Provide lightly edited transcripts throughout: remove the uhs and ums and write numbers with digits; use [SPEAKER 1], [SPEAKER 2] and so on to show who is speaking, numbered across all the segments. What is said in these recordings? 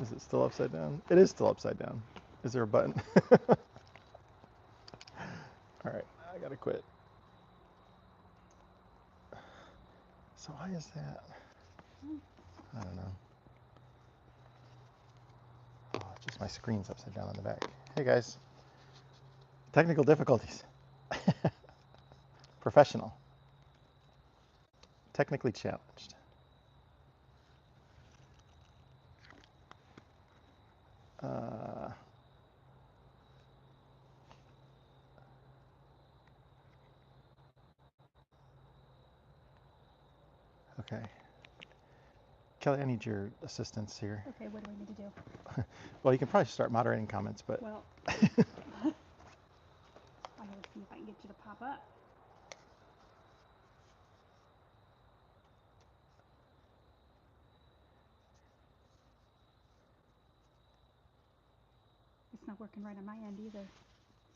[SPEAKER 1] Is it still upside down? It is still upside down. Is there a button? All right, I gotta quit. So why is that? I don't know. Oh, it's just my screen's upside down on the back. Hey guys, technical difficulties. Professional. Technically challenged. Uh, okay. Kelly, I need your assistance here.
[SPEAKER 2] Okay, what do I need to do?
[SPEAKER 1] Well, you can probably start moderating comments, but
[SPEAKER 2] Well, I gotta see if I can get you to pop up. It's not working right on my end either.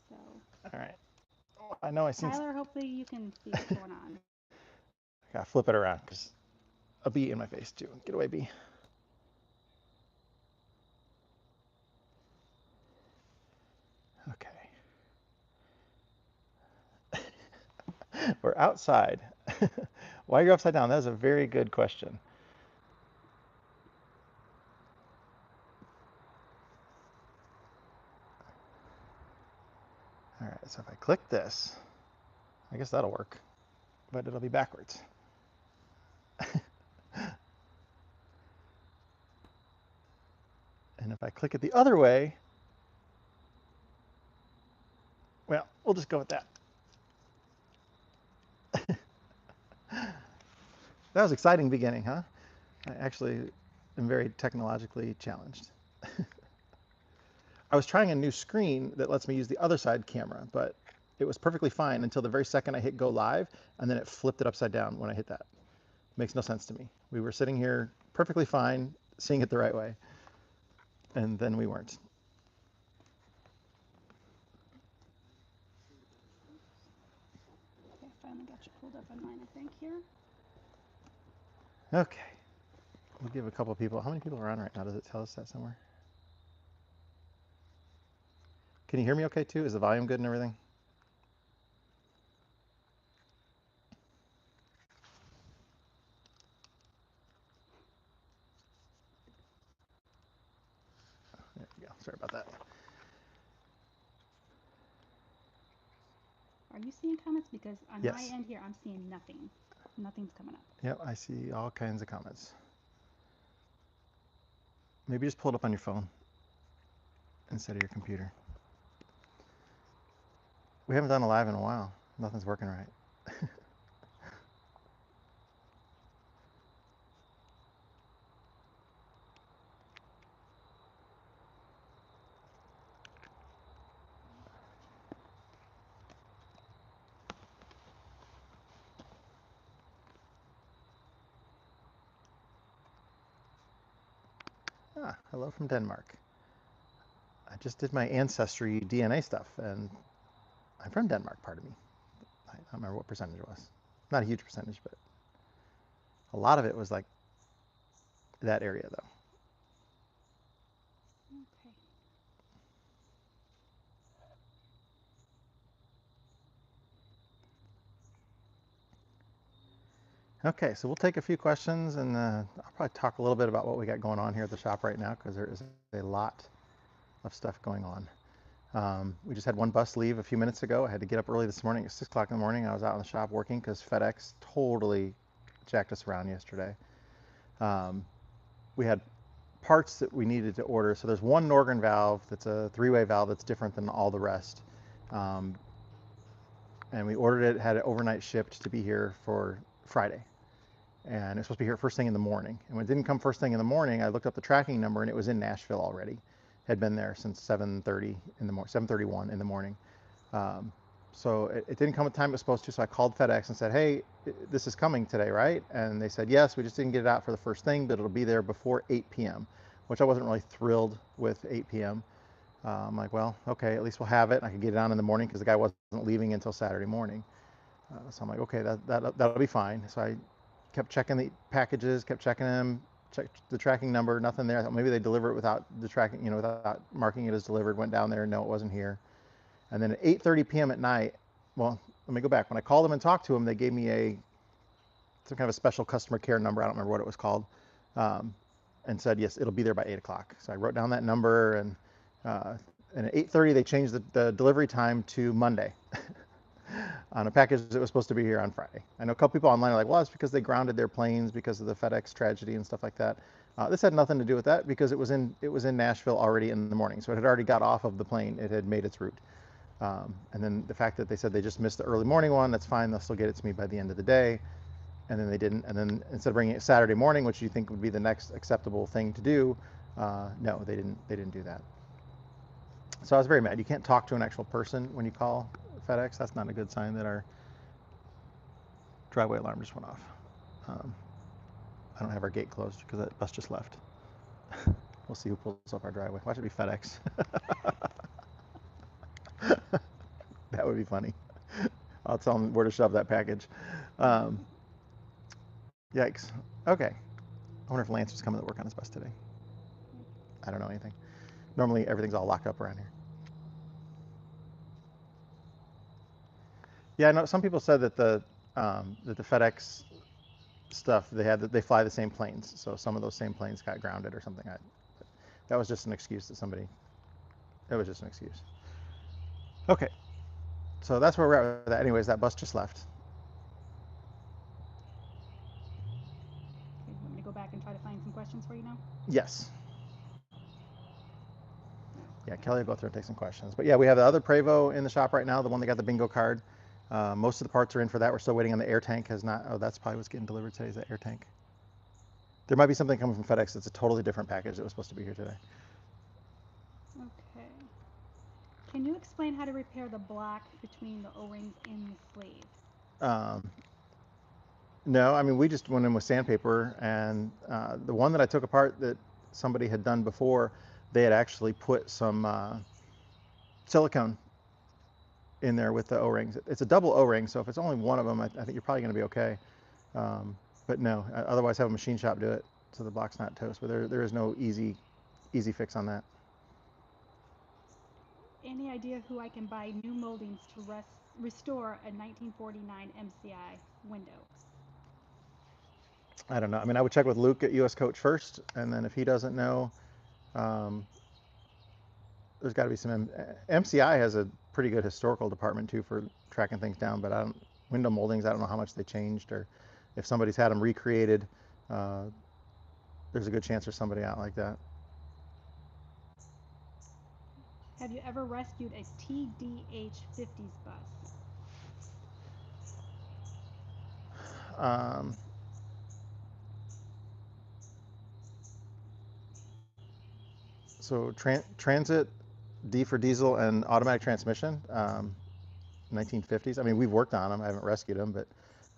[SPEAKER 2] So,
[SPEAKER 1] all right. I know I seen.
[SPEAKER 2] Tyler, hopefully you can see what's going on.
[SPEAKER 1] I gotta flip it around because a bee in my face too. Get away, bee. Okay. We're outside. Why are you upside down? That is a very good question. All right, so if I click this, I guess that'll work, but it'll be backwards. And if I click it the other way, well, we'll just go with that. That was exciting beginning, huh? I actually am very technologically challenged. I was trying a new screen that lets me use the other side camera, but it was perfectly fine until the very second I hit go live, and then it flipped it upside down when I hit that. Makes no sense to me. We were sitting here perfectly fine, seeing it the right way, and then we weren't.
[SPEAKER 2] Okay, I finally got you pulled up on mine, I think, here.
[SPEAKER 1] Okay. We'll give a couple people. How many people are on right now? Does it tell us that somewhere? Can you hear me okay too? Is the volume good and everything? There we go. Sorry about that.
[SPEAKER 2] Are you seeing comments? Because on my
[SPEAKER 1] Yes.
[SPEAKER 2] end here, I'm seeing nothing. Nothing's coming up.
[SPEAKER 1] Yep, I see all kinds of comments. Maybe just pull it up on your phone instead of your computer. We haven't done a live in a while. Nothing's working right. Ah, hello from Denmark. I just did my ancestry DNA stuff, and I'm from Denmark, part of me. I don't remember what percentage it was. Not a huge percentage, but a lot of it was like that area, though.
[SPEAKER 2] Okay.
[SPEAKER 1] Okay, so we'll take a few questions, and I'll probably talk a little bit about what we got going on here at the shop right now, because there is a lot of stuff going on. We just had one bus leave a few minutes ago. I had to get up early this morning at 6 o'clock in the morning. I was out in the shop working because FedEx totally jacked us around yesterday. Um, we had parts that we needed to order. So there's one Norgren valve that's a three-way valve that's different than all the rest. Um, and we ordered it, had it overnight shipped to be here for Friday. And it's supposed to be here first thing in the morning. And when it didn't come first thing in the morning, I looked up the tracking number and it was in Nashville already. Had been there since 7:30 in the morning, 7:31 in the morning. Um, so it didn't come at the time it was supposed to. So I called FedEx and said, "Hey, this is coming today, right?" And they said, "Yes, we just didn't get it out for the first thing, but it'll be there before 8 p.m." Which I wasn't really thrilled with 8 p.m. I'm like, well, okay, at least we'll have it. I could get it on in the morning because the guy wasn't leaving until Saturday morning. So I'm like, okay, that'll be fine. So I kept checking the packages, kept checking them, checked the tracking number, nothing there. I thought maybe they deliver it without the tracking, without marking it as delivered. Went down there, no, it wasn't here. And then at 8:30 p.m. at night, well, let me go back. When I called them and talked to them, they gave me some kind of a special customer care number. I don't remember what it was called, and said, yes, it'll be there by 8 o'clock. So I wrote down that number, and at 8:30 they changed the delivery time to Monday on a package that was supposed to be here on Friday. I know a couple people online are like, well, it's because they grounded their planes because of the FedEx tragedy and stuff like that. This had nothing to do with that because it was in Nashville already in the morning, so it had already got off of the plane. It had made its route. And then the fact that they said they just missed the early morning one, that's fine. They'll still get it to me by the end of the day. And then they didn't. And then instead of bringing it Saturday morning, which you think would be the next acceptable thing to do, no, they didn't. They didn't do that. So I was very mad. You can't talk to an actual person when you call FedEx. That's not a good sign that our driveway alarm just went off. I don't have our gate closed because that bus just left. We'll see who pulls up our driveway. Watch it be FedEx. That would be funny. I'll tell them where to shove that package. Yikes. Okay. I wonder if Lance was coming to work on his bus today. I don't know anything. Normally everything's all locked up around here. Yeah, I know some people said that the FedEx stuff they fly the same planes, so some of those same planes got grounded or something. That was just an excuse that somebody. It was just an excuse. Okay, so that's where we're at with that. Anyways, that bus just left.
[SPEAKER 2] Okay, you want me to go back and try to find some questions for you now?
[SPEAKER 1] Yes. Yeah, Kelly will go through and take some questions. But yeah, we have the other Prevost in the shop right now, the one that got the bingo card. Most of the parts are in for that. We're still waiting on the air tank. Has not. Oh, that's probably what's getting delivered today. Is that air tank? There might be something coming from FedEx that's a totally different package that was supposed to be here today.
[SPEAKER 2] Okay. Can you explain how to repair the block between the O-rings and the sleeve?
[SPEAKER 1] No, I mean, we just went in with sandpaper, and the one that I took apart that somebody had done before, they had actually put some silicone in there with the O-rings. It's a double O-ring, so if it's only one of them, I think you're probably going to be okay. But no, otherwise have a machine shop do it so the block's not toast. But there is no easy fix on that.
[SPEAKER 2] Any idea who I can buy new moldings to restore a 1949 MCI window?
[SPEAKER 1] I don't know. I mean, I would check with Luke at US Coach first, and then if he doesn't know, there's got to be some. MCI has a pretty good historical department too for tracking things down, but window moldings, I don't know how much they changed or if somebody's had them recreated. There's a good chance there's somebody out like that.
[SPEAKER 2] Have you ever rescued a TDH-50s bus?
[SPEAKER 1] So transit, D for diesel, and automatic transmission, 1950s. I mean, we've worked on them. I haven't rescued them, but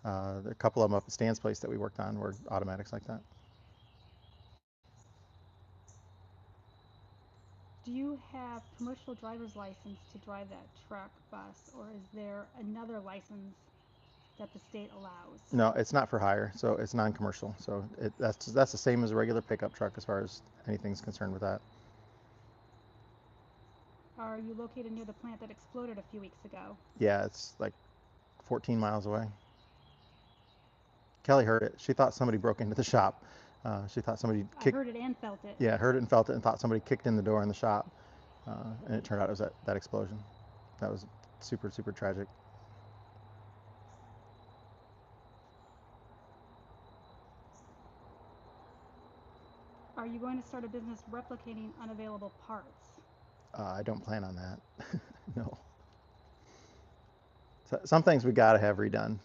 [SPEAKER 1] there are a couple of them up at Stan's place that we worked on were automatics like that.
[SPEAKER 2] Do you have commercial driver's license to drive that truck, bus, or is there another license that the state allows?
[SPEAKER 1] No, it's not for hire, so it's non-commercial. So that's the same as a regular pickup truck as far as anything's concerned with that.
[SPEAKER 2] Are you located near the plant that exploded a few weeks ago?
[SPEAKER 1] Yeah, it's like 14 miles away. Kelly heard it. She thought somebody broke into the shop. She thought somebody
[SPEAKER 2] I heard it and felt it.
[SPEAKER 1] Yeah, heard it and felt it and thought somebody kicked in the door in the shop. And it turned out it was that explosion. That was super, super tragic.
[SPEAKER 2] Are you going to start a business replicating unavailable parts?
[SPEAKER 1] I don't plan on that. No. So, some things we got to have redone,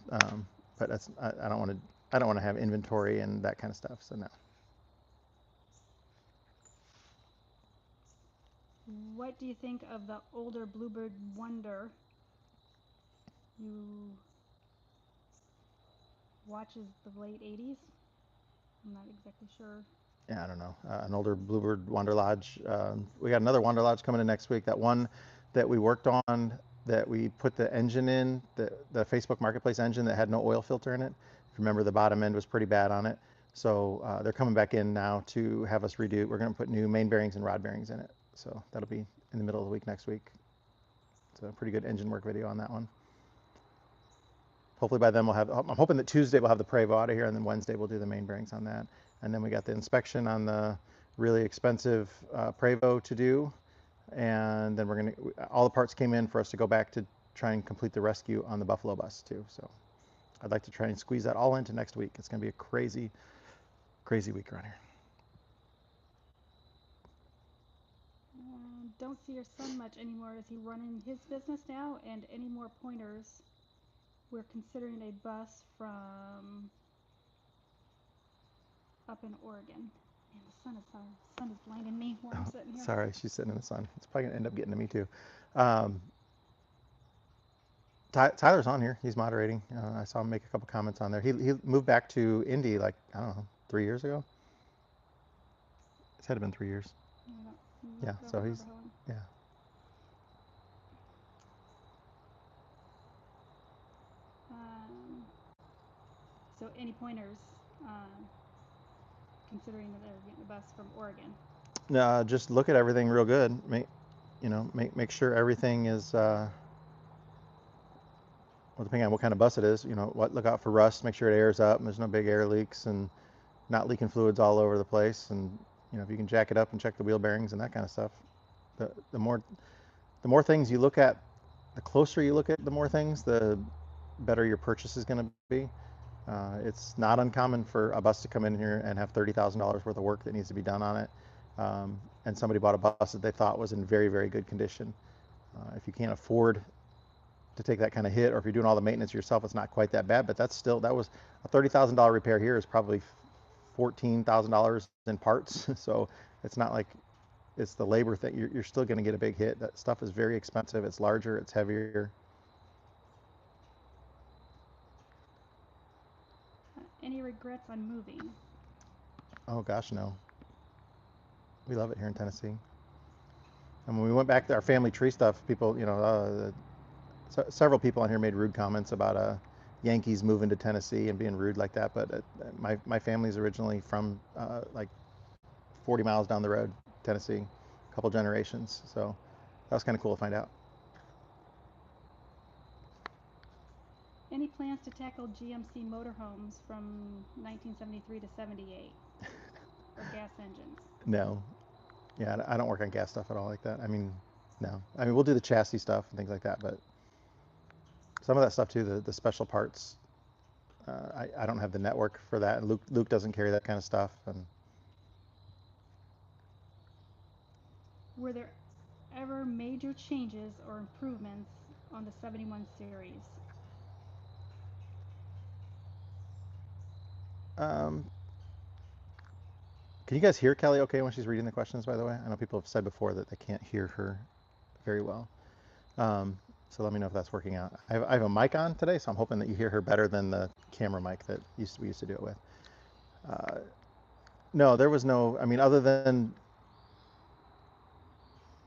[SPEAKER 1] but I don't want to. I don't want to have inventory and that kind of stuff. So no.
[SPEAKER 2] What do you think of the older Bluebird Wonder? You watches the late 80s? I'm not exactly sure.
[SPEAKER 1] Yeah, I don't know. An older Bluebird Wonder Lodge. We got another Wonder Lodge coming in next week. That one that we worked on, that we put the engine in, the Facebook Marketplace engine that had no oil filter in it. If you remember, the bottom end was pretty bad on it. So they're coming back in now to have us redo. We're going to put new main bearings and rod bearings in it. So that'll be in the middle of the week next week. It's a pretty good engine work video on that one. Hopefully by then we'll have, I'm hoping that Tuesday we'll have the Prevost out of here, and then Wednesday we'll do the main bearings on that. And then we got the inspection on the really expensive Prevost to do. And then all the parts came in for us to go back to try and complete the rescue on the Buffalo bus too. So I'd like to try and squeeze that all into next week. It's going to be a crazy, crazy week around here.
[SPEAKER 2] Don't see your son much anymore. Is he running his business now? And any more pointers? We're considering a bus from up in Oregon. Man, the sun is blinding me while I'm sitting here.
[SPEAKER 1] Sorry, she's sitting in the sun. It's probably going to end up getting to me too. Tyler's on here. He's moderating. I saw him make a couple comments on there. He moved back to Indy like, I don't know, 3 years ago. It's had to been 3 years. Yeah, so he's, yeah.
[SPEAKER 2] So any pointers, considering that they're getting a bus from Oregon?
[SPEAKER 1] Just look at everything real good. Make sure everything is, well, depending on what kind of bus it is, look out for rust, make sure it airs up and there's no big air leaks and not leaking fluids all over the place. And, if you can jack it up and check the wheel bearings and that kind of stuff, the more things you look at, the closer you look at the more things, the better your purchase is going to be. It's not uncommon for a bus to come in here and have $30,000 worth of work that needs to be done on it. And somebody bought a bus that they thought was in very, very good condition. If you can't afford to take that kind of hit, or if you're doing all the maintenance yourself, it's not quite that bad, but that was a $30,000 repair here is probably $14,000 in parts. So it's not like it's the labor thing. You're still going to get a big hit. That stuff is very expensive. It's larger, it's heavier.
[SPEAKER 2] Any regrets on moving?
[SPEAKER 1] Oh gosh, no. We love it here in Tennessee. And when we went back to our family tree stuff, people, several people on here made rude comments about Yankees moving to Tennessee and being rude like that. But my family's originally from like 40 miles down the road, Tennessee, a couple generations. So that was kind of cool to find out.
[SPEAKER 2] Any plans to tackle GMC motorhomes from 1973 to 78 or gas engines?
[SPEAKER 1] No. Yeah, I don't work on gas stuff at all like that. I mean, no. I mean, we'll do the chassis stuff and things like that, but some of that stuff too, the special parts, I don't have the network for that. And Luke doesn't carry that kind of stuff. And
[SPEAKER 2] were there ever major changes or improvements on the 71 series?
[SPEAKER 1] Can you guys hear Kelly okay when she's reading the questions, by the way? I know people have said before that they can't hear her very well. So let me know if that's working out. I have a mic on today, so I'm hoping that you hear her better than the camera mic that we used to do it with. No, there was no, I mean, other than,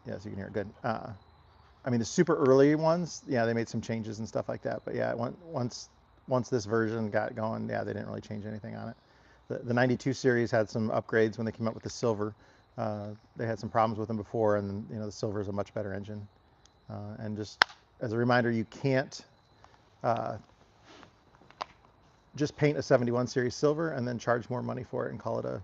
[SPEAKER 1] yes, you can hear it good. I mean, the super early ones, yeah, they made some changes and stuff like that. But yeah, once this version got going, yeah, they didn't really change anything on it. The 92 series had some upgrades when they came up with the silver. They had some problems with them before, and the silver is a much better engine. And just as a reminder, you can't just paint a 71 series silver and then charge more money for it and call it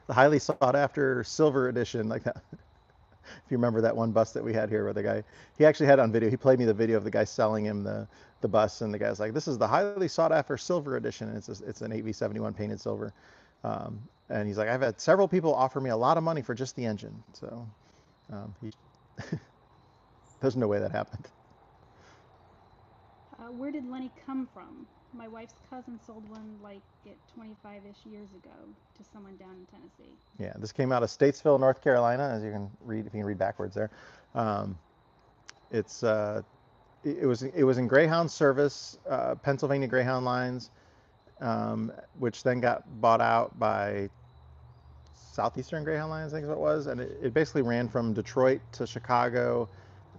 [SPEAKER 1] the highly sought after silver edition like that. If you remember that one bus that we had here where the guy, he actually had it on video. He played me the video of the guy selling him the bus, and the guy's like, this is the highly sought after silver edition. And it's an 8V71 painted silver. And he's like, I've had several people offer me a lot of money for just the engine. So there's no way that happened.
[SPEAKER 2] Where did Lenny come from? My wife's cousin sold one like 25-ish years ago to someone down in Tennessee.
[SPEAKER 1] Yeah, this came out of Statesville, North Carolina, as you can read, if you can read backwards there. It was in Greyhound service, Pennsylvania Greyhound lines, which then got bought out by Southeastern Greyhound lines, I think is what it was, and it basically ran from Detroit to Chicago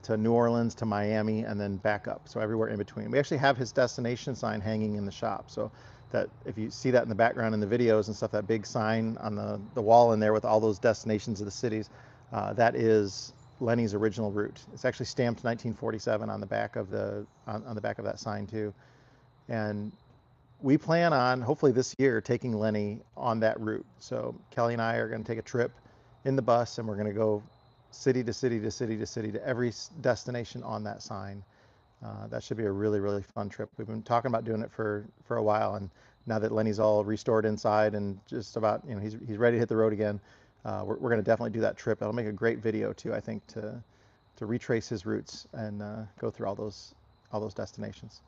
[SPEAKER 1] to New Orleans to Miami and then back up, so everywhere in between. We actually have his destination sign hanging in the shop, so that if you see that in the background in the videos and stuff, that big sign on the wall in there with all those destinations of the cities, that is Lenny's original route. It's actually stamped 1947 on the back of on the back of that sign too. And we plan on hopefully this year taking Lenny on that route. So Kelly and I are going to take a trip in the bus, and we're going to go city to city to city to city to every destination on that sign. That should be a really, really fun trip. We've been talking about doing it for a while, and now that Lenny's all restored inside and just about, he's ready to hit the road again, we're going to definitely do that trip. It'll make a great video too, I think, to retrace his roots and go through all those destinations.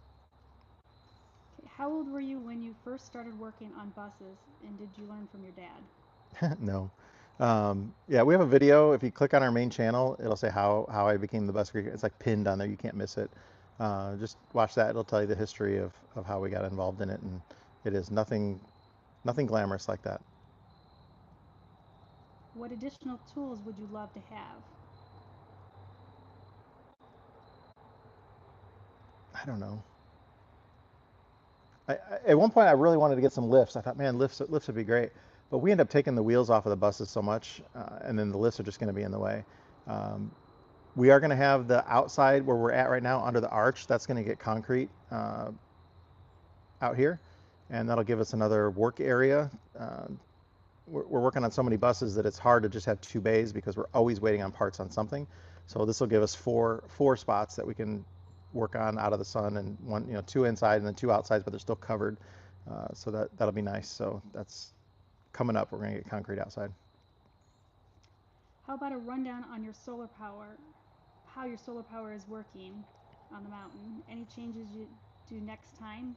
[SPEAKER 2] Okay, how old were you when you first started working on buses, and did you learn from your dad?
[SPEAKER 1] No. Yeah, we have a video. If you click on our main channel, it'll say how I became the bus crew. It's like pinned on there. You can't miss it. Just watch that. It'll tell you the history of how we got involved in it, and it is nothing glamorous like that.
[SPEAKER 2] What additional tools would you love to have?
[SPEAKER 1] I don't know. At one point, I really wanted to get some lifts. I thought, man, lifts would be great. But we end up taking the wheels off of the buses so much, and then the lifts are just going to be in the way. Um, we are going to have the outside where we're at right now under the arch. That's going to get concrete out here, and that'll give us another work area. We're working on so many buses that it's hard to just have two bays because we're always waiting on parts on something. So this will give us four spots that we can work on out of the sun, and one, two inside and then two outside, but they're still covered. So that'll be nice. So that's coming up. We're going to get concrete outside.
[SPEAKER 2] How about a rundown on your solar power, how your solar power is working on the mountain? Any changes you do next time?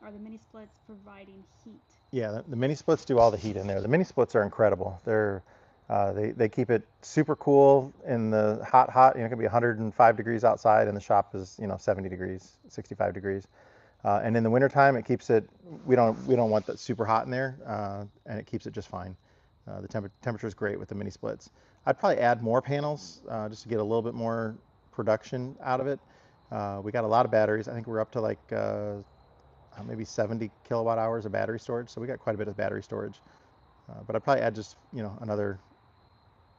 [SPEAKER 2] Are the mini splits providing heat?
[SPEAKER 1] Yeah, the mini splits do all the heat in there. The mini splits are incredible. They keep it super cool in the hot. It can be 105 degrees outside, and the shop is 70 degrees, 65 degrees. And in the wintertime, it keeps it. We don't want that super hot in there, and it keeps it just fine. The temperature is great with the mini splits. I'd probably add more panels just to get a little bit more production out of it. We got a lot of batteries. I think we're up to like maybe 70 kilowatt hours of battery storage. So we got quite a bit of battery storage. But I'd probably add just another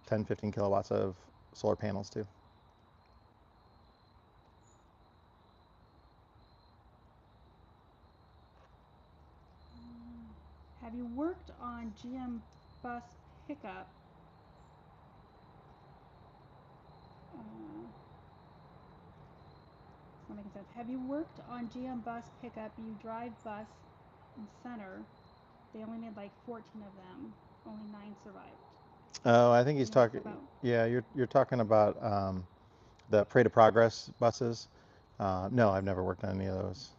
[SPEAKER 1] 10, 15 kilowatts of solar panels too.
[SPEAKER 2] Have you worked on GM bus pickup? It's not making sense. Have you worked on GM bus pickup? You drive bus in center. They only made like 14 of them. Only 9 survived.
[SPEAKER 1] Oh, I think he's
[SPEAKER 2] You know what
[SPEAKER 1] talking.
[SPEAKER 2] I'm talking
[SPEAKER 1] Yeah, you're talking about the Parade of Progress buses. No, I've never worked on any of those.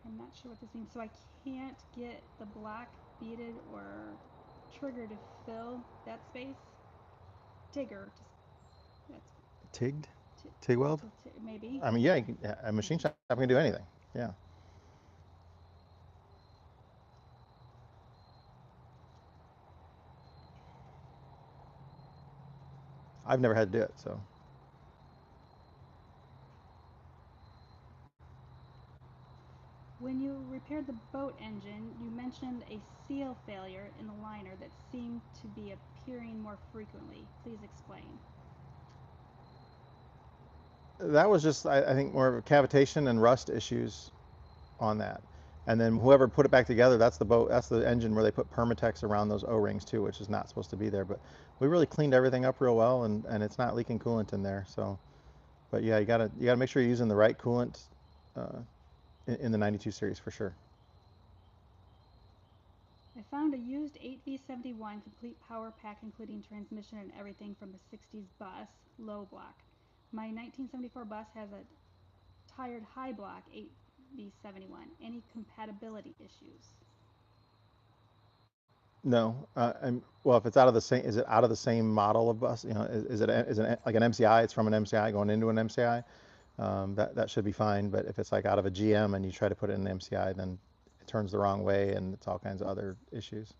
[SPEAKER 2] I'm not sure what this means. So I can't get the black beaded or trigger to fill that space. Tigger, that's
[SPEAKER 1] TIGged?
[SPEAKER 2] t-
[SPEAKER 1] TIG weld?
[SPEAKER 2] maybe.
[SPEAKER 1] I mean, yeah, a machine shop can do anything. Yeah. I've never had to do it, so.
[SPEAKER 2] When you repaired the boat engine, you mentioned a seal failure in the liner that seemed to be appearing more frequently. Please explain.
[SPEAKER 1] That was just, I think, more of a cavitation and rust issues on that. And then whoever put it back together, that's the engine where they put Permatex around those O-rings too, which is not supposed to be there. But we really cleaned everything up real well, and it's not leaking coolant in there. So, but yeah, you gotta make sure you're using the right coolant uh, in the 92 series for sure.
[SPEAKER 2] I found a used 8V71 complete power pack including transmission and everything from the 60s bus, low block. My 1974 bus has a tired high block 8V71. Any compatibility issues?
[SPEAKER 1] No, well, if it's out of the same, is it out of the same model of bus? Is it like an MCI? It's from an MCI going into an MCI. That should be fine. But if it's like out of a GM and you try to put it in an MCI, then turns the wrong way, and it's all kinds of other issues.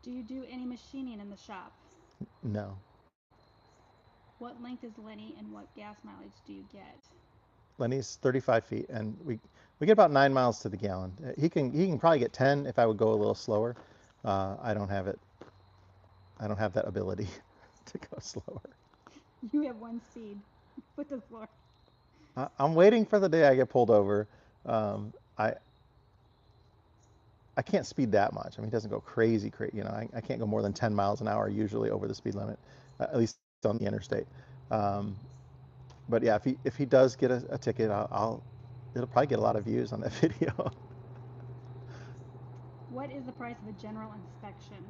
[SPEAKER 2] Do you do any machining in the shop?
[SPEAKER 1] No.
[SPEAKER 2] What length is Lenny and what gas mileage do you get?
[SPEAKER 1] Lenny's 35 feet, and we get about 9 miles to the gallon. He can probably get 10 if I would go a little slower. I don't have it. I don't have that ability to go slower.
[SPEAKER 2] You have one speed. Foot to the floor.
[SPEAKER 1] I'm waiting for the day I get pulled over. Um, I I can't speed that much. I mean, he doesn't go crazy, crazy. I can't go more than 10 miles an hour usually over the speed limit, at least on the interstate. Um, but yeah, if he does get a ticket, it'll probably get a lot of views on that video.
[SPEAKER 2] What is the price of a general inspection?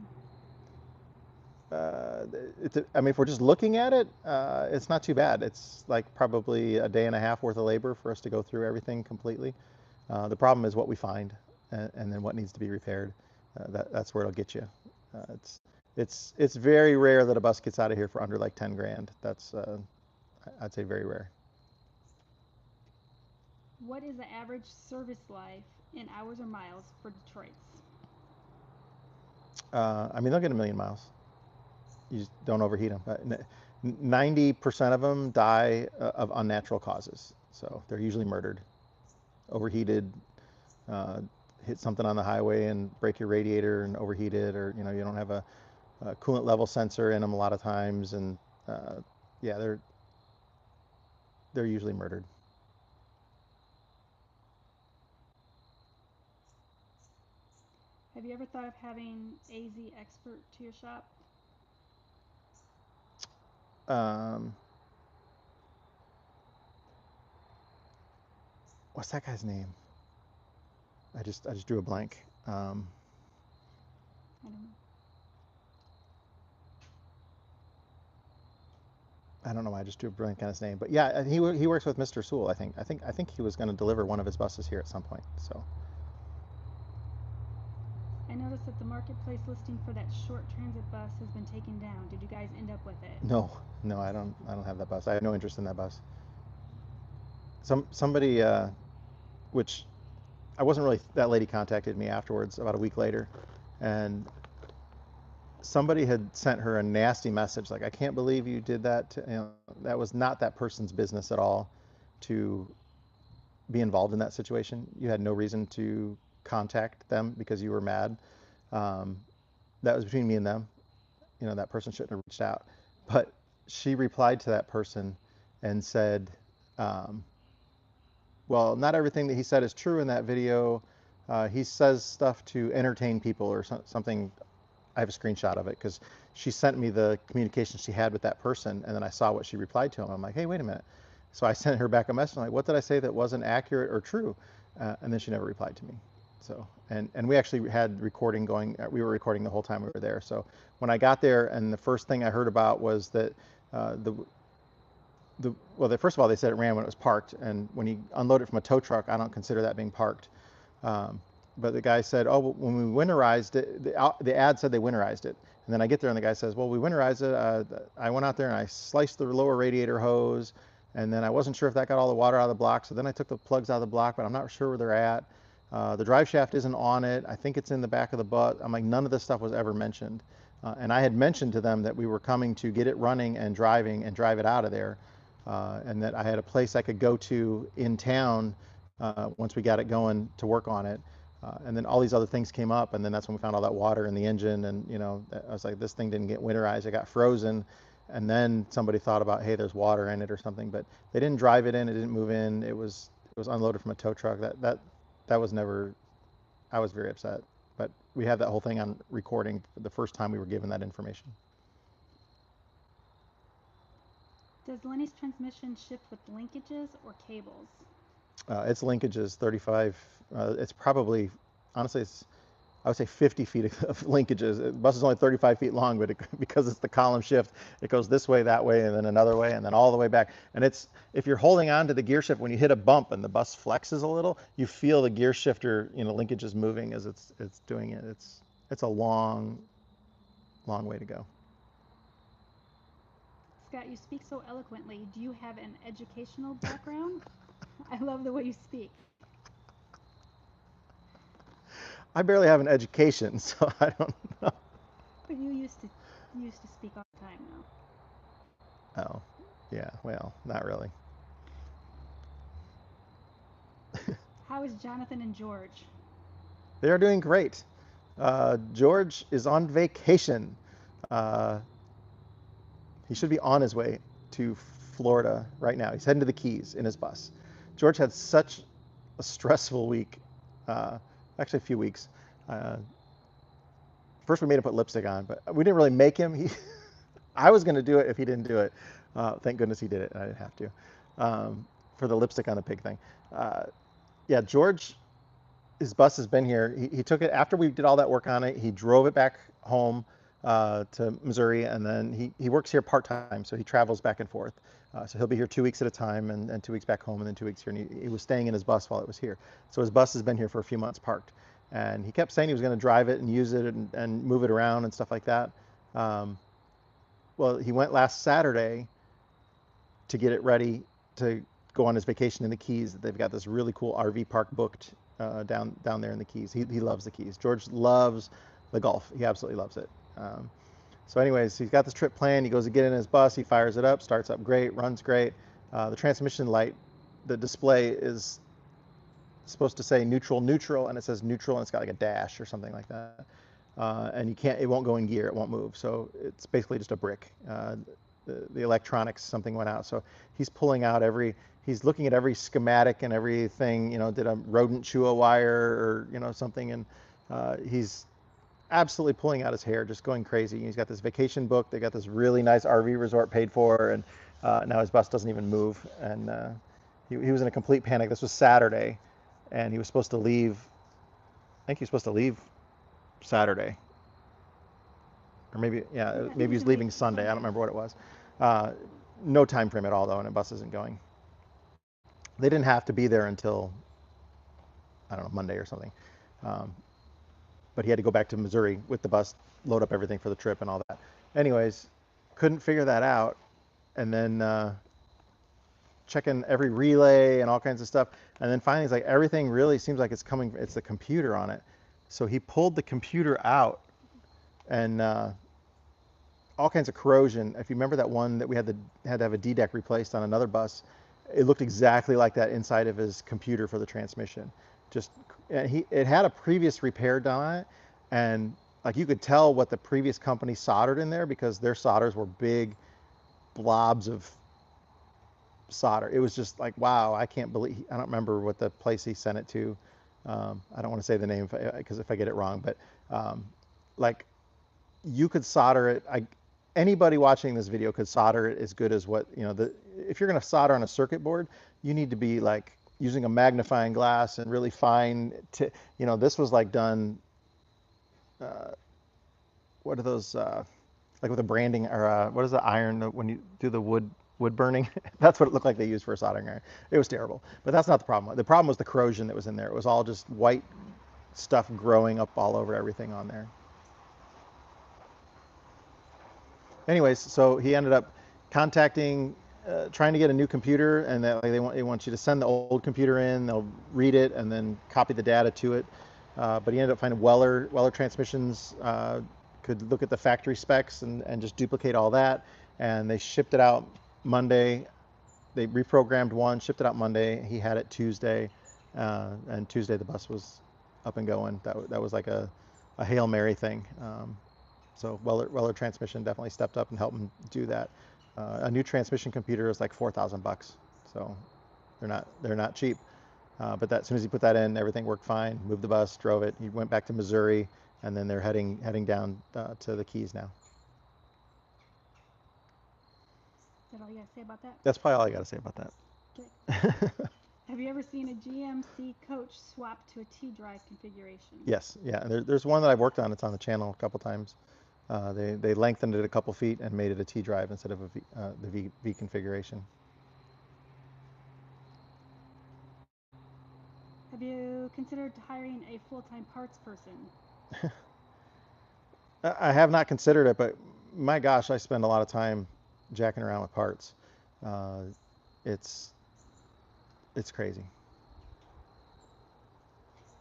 [SPEAKER 1] uh, I mean, if we're just looking at it, it's not too bad. It's like probably a day and a half worth of labor for us to go through everything completely. The problem is what we find, and then what needs to be repaired. That's where it'll get you. It's very rare that a bus gets out of here for under like 10 grand. That's I'd say very rare.
[SPEAKER 2] What is the average service life in hours or miles for Detroit's?
[SPEAKER 1] I mean, they'll get a million miles. You just don't overheat them. 90% of them die of unnatural causes. So they're usually murdered, overheated, uh, hit something on the highway and break your radiator and overheat it, or you don't have a coolant level sensor in them a lot of times, and uh, yeah, they're usually murdered.
[SPEAKER 2] Have you ever thought of having AZ expert to your shop?
[SPEAKER 1] Um, what's that guy's name? I just drew a blank.
[SPEAKER 2] I don't know.
[SPEAKER 1] I don't know why I just drew a blank on his name, but yeah, he works with Mr. Sewell. I think he was going to deliver one of his buses here at some point. So
[SPEAKER 2] I noticed that the marketplace listing for that short transit bus has been taken down. Did you guys end up with it?
[SPEAKER 1] no, no, I don't have that bus. I have no interest in that bus. Somebody, which I wasn't really, that lady contacted me afterwards about a week later, and somebody had sent her a nasty message like, I can't believe you did that. That was not that person's business at all to be involved in that situation. You had no reason to contact them because you were mad. Um, that was between me and them. That person shouldn't have reached out. But she replied to that person and said, um, well, not everything that he said is true in that video. He says stuff to entertain people or something. I have a screenshot of it because she sent me the communication she had with that person, and then I saw what she replied to him. I'm like, hey, wait a minute. So I sent her back a message. I'm like, what did I say that wasn't accurate or true? And then she never replied to me. So, and we actually had recording going. We were recording the whole time we were there. So when I got there, and the first thing I heard about was that first of all, they said it ran when it was parked, and when you unload it from a tow truck, I don't consider that being parked. Um, but the guy said, oh, well, when we winterized it, the ad said they winterized it. And then I get there and the guy says, well, we winterized it. I went out there and I sliced the lower radiator hose, and then I wasn't sure if that got all the water out of the block. So then I took the plugs out of the block, but I'm not sure where they're at. The drive shaft isn't on it. I think it's in the back of the butt. I'm like, none of this stuff was ever mentioned. And I had mentioned to them that we were coming to get it running and driving and drive it out of there. And that I had a place I could go to in town once we got it going to work on it. And then all these other things came up, and then that's when we found all that water in the engine. And I was like, this thing didn't get winterized; it got frozen. And then somebody thought about, hey, there's water in it or something, but they didn't drive it in; it didn't move in. It was unloaded from a tow truck. That was never. I was very upset. But we had that whole thing on recording the first time we were given that information.
[SPEAKER 2] Does Lenny's transmission shift with linkages or cables?
[SPEAKER 1] Its linkage is 35. It's probably, honestly, I would say 50 feet of linkages. The bus is only 35 feet long, but because it's the column shift, it goes this way, that way, and then another way, and then all the way back. And if you're holding on to the gear shift, when you hit a bump and the bus flexes a little, you feel the gear shifter, linkages moving as it's doing it. It's a long, long way to go.
[SPEAKER 2] Scott, you speak so eloquently. Do you have an educational background? I love the way you speak.
[SPEAKER 1] I barely have an education, so I don't know.
[SPEAKER 2] But you used to speak all the time though.
[SPEAKER 1] Oh, yeah, well, not really.
[SPEAKER 2] How is Jonathan and George?
[SPEAKER 1] They are doing great. George is on vacation. Uh, he should be on his way to Florida right now. He's heading to the Keys in his bus. George had such a stressful week, uh, actually a few weeks. Uh, First, we made him put lipstick on, but we didn't really make him. I was going to do it if he didn't do it. Thank goodness he did it, and I didn't have to. For the lipstick on the pig thing. Uh, yeah, George, his bus has been here. He took it after we did all that work on it. He drove it back home to Missouri, and then he works here part time, so he travels back and forth. So he'll be here 2 weeks at a time, and 2 weeks back home, and then 2 weeks here. And he was staying in his bus while it was here. So his bus has been here for a few months parked, and he kept saying he was going to drive it and use it and move it around and stuff like that. Um, well, he went last Saturday to get it ready to go on his vacation in the Keys. They've got this really cool RV park booked down there in the Keys. He loves the Keys. George loves the Gulf. He absolutely loves it. So, anyways, he's got this trip planned. He goes to get in his bus. He fires it up, starts up great, runs great. The transmission light, the display is supposed to say neutral, neutral, and it says neutral, and it's got like a dash or something like that. And you can't, it won't go in gear, it won't move. So it's basically just a brick. The electronics, something went out. So he's pulling out he's looking at every schematic and everything, did a rodent chew a wire or, something. And he's absolutely pulling out his hair, just going crazy. He's got this vacation book. They got this really nice RV resort paid for. And now his bus doesn't even move. And he was in a complete panic. This was Saturday, and he was supposed to leave. I think he was supposed to leave Saturday, or maybe, yeah,
[SPEAKER 2] Yeah, I think
[SPEAKER 1] maybe
[SPEAKER 2] he's
[SPEAKER 1] he's
[SPEAKER 2] gonna
[SPEAKER 1] leaving
[SPEAKER 2] leave
[SPEAKER 1] Sunday. I don't
[SPEAKER 2] Sunday.
[SPEAKER 1] remember what it was. Uh, no time frame at all though, and the bus isn't going. They didn't have to be there until, I don't know, Monday or something. Um, but he had to go back to Missouri with the bus, load up everything for the trip and all that. Anyways, couldn't figure that out, and then checking every relay and all kinds of stuff. And then finally, he's like, everything really seems like it's the computer on it. So he pulled the computer out, and all kinds of corrosion. If you remember that one that we had to have a D deck replaced on another bus, it looked exactly like that inside of his computer for the transmission. Just it had a previous repair done on it, and like you could tell what the previous company soldered in there because their solders were big blobs of solder. It was just like, wow, I can't believe. I don't remember what the place he sent it to. I don't want to say the name because if I get it wrong, but like you could solder it. Anybody watching this video could solder it as good as what, if you're going to solder on a circuit board, you need to be like using a magnifying glass and really fine. This was like done, uh, what are those, like with a branding or what is the iron when you do the wood burning? That's what it looked like they used for a soldering iron. It was terrible, but that's not the problem. The problem was the corrosion that was in there. It was all just white stuff growing up all over everything on there. Anyways, so he ended up contacting, trying to get a new computer, and that like, they want you to send the old computer in. They'll read it and then copy the data to it. But he ended up finding Weller Transmissions could look at the factory specs and just duplicate all that. And they shipped it out Monday. They reprogrammed one, shipped it out Monday. He had it Tuesday, and Tuesday the bus was up and going. That was like a Hail Mary thing. So Weller Transmission definitely stepped up and helped him do that. A new transmission computer is like $4,000, so they're not cheap. But as soon as he put that in, everything worked fine. Moved the bus, drove it. He went back to Missouri, and then they're heading down to the Keys now.
[SPEAKER 2] Is that all you gotta say about that?
[SPEAKER 1] That's probably all I got to say about
[SPEAKER 2] Okay.
[SPEAKER 1] that.
[SPEAKER 2] Have you ever seen a GMC coach swap to a T-drive configuration?
[SPEAKER 1] Yes, yeah. And there's one that I've worked on. It's on the channel a couple times. They lengthened it a couple feet and made it a T drive instead of the V configuration.
[SPEAKER 2] Have you considered hiring a full-time parts person?
[SPEAKER 1] I have not considered it, but my gosh, I spend a lot of time jacking around with parts. Uh, it's it's crazy.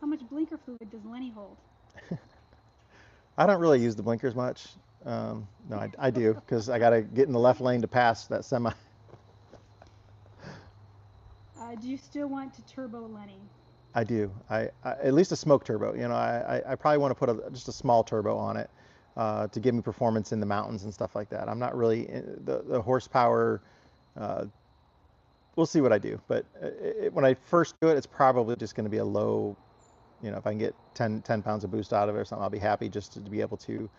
[SPEAKER 2] How much blinker fluid does Lenny hold?
[SPEAKER 1] I don't really use the blinkers much. No, I do because I got to get in the left lane to pass that semi.
[SPEAKER 2] Do you still want to turbo Lenny?
[SPEAKER 1] I do. I at least a smoke turbo. You know, I probably want to put just a small turbo on it to give me performance in the mountains and stuff like that. I'm not really the horsepower. Uh, we'll see what I do, but when I first do it, it's probably just going to be a low. You know, if I can get 10 pounds of boost out of it or something, I'll be happy just to be able to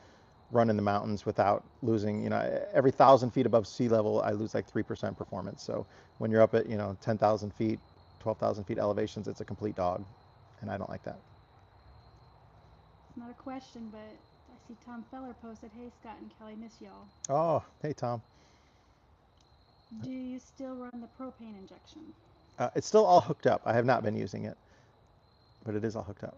[SPEAKER 1] run in the mountains without losing. You know, every 1,000 feet above sea level, I lose like 3% performance. So when you're up at 10,000 feet, 12,000 feet elevations, it's a complete dog, and I don't like that.
[SPEAKER 2] It's not a question, but I see Tom Feller posted, "Hey Scott and Kelly, miss y'all."
[SPEAKER 1] Oh, hey Tom.
[SPEAKER 2] Do you still run the propane injection?
[SPEAKER 1] It's still all hooked up. I have not been using it, but it is all hooked up.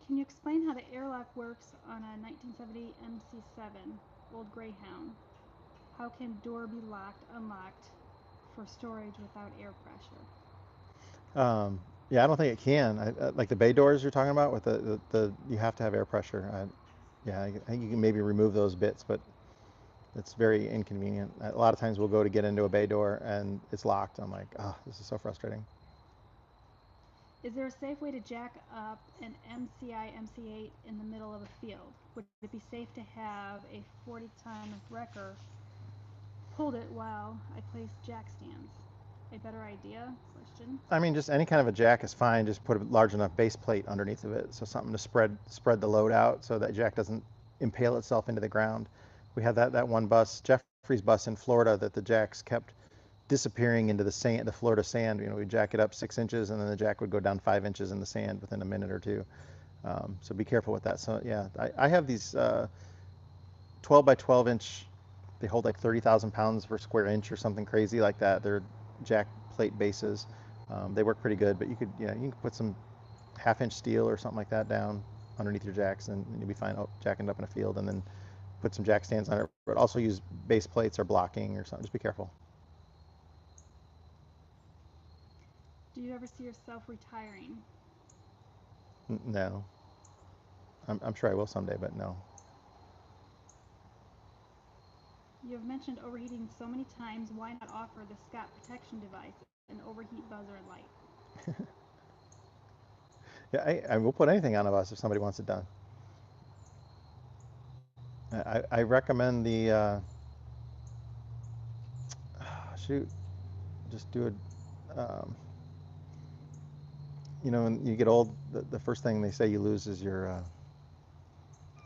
[SPEAKER 2] Can you explain how the airlock works on a 1970 MC7 Old Greyhound? How can door be locked, unlocked for storage without air pressure?
[SPEAKER 1] Yeah, I don't think it can. Like the bay doors you're talking about with the you have to have air pressure. Yeah, I think you can maybe remove those bits, but it's very inconvenient. A lot of times we'll go to get into a bay door and it's locked. I'm like, oh, this is so frustrating.
[SPEAKER 2] Is there a safe way to jack up an MCI MC8 in the middle of a field? Would it be safe to have a 40-ton wrecker hold it while I place jack stands? A better idea? Question.
[SPEAKER 1] I mean, just any kind of a jack is fine. Just put a large enough base plate underneath of it, so something to spread the load out, so that jack doesn't impale itself into the ground. We had that one bus, Jeffrey's bus in Florida, that the jacks kept disappearing into the sand, the Florida sand. You know, we jack it up 6 inches, and then the jack would go down 5 inches in the sand within a minute or two. So be careful with that. So yeah, I have these 12 by 12 inch. They hold like 30,000 pounds per square inch or something crazy like that. They're jack plate bases. They work pretty good, but you can put some half-inch steel or something like that down underneath your jacks, and you'll be fine jacking it up in a field, and then put some jack stands on it. But also use base plates or blocking or something. Just be careful.
[SPEAKER 2] Do you ever see yourself retiring?
[SPEAKER 1] No, I'm sure I will someday, but no.
[SPEAKER 2] You have mentioned overheating so many times. Why not offer the Scott protection device, an overheat buzzer and light?
[SPEAKER 1] Yeah, I will put anything on a bus if somebody wants it done. I recommend the shoot, just do it. When you get old, the first thing they say you lose is your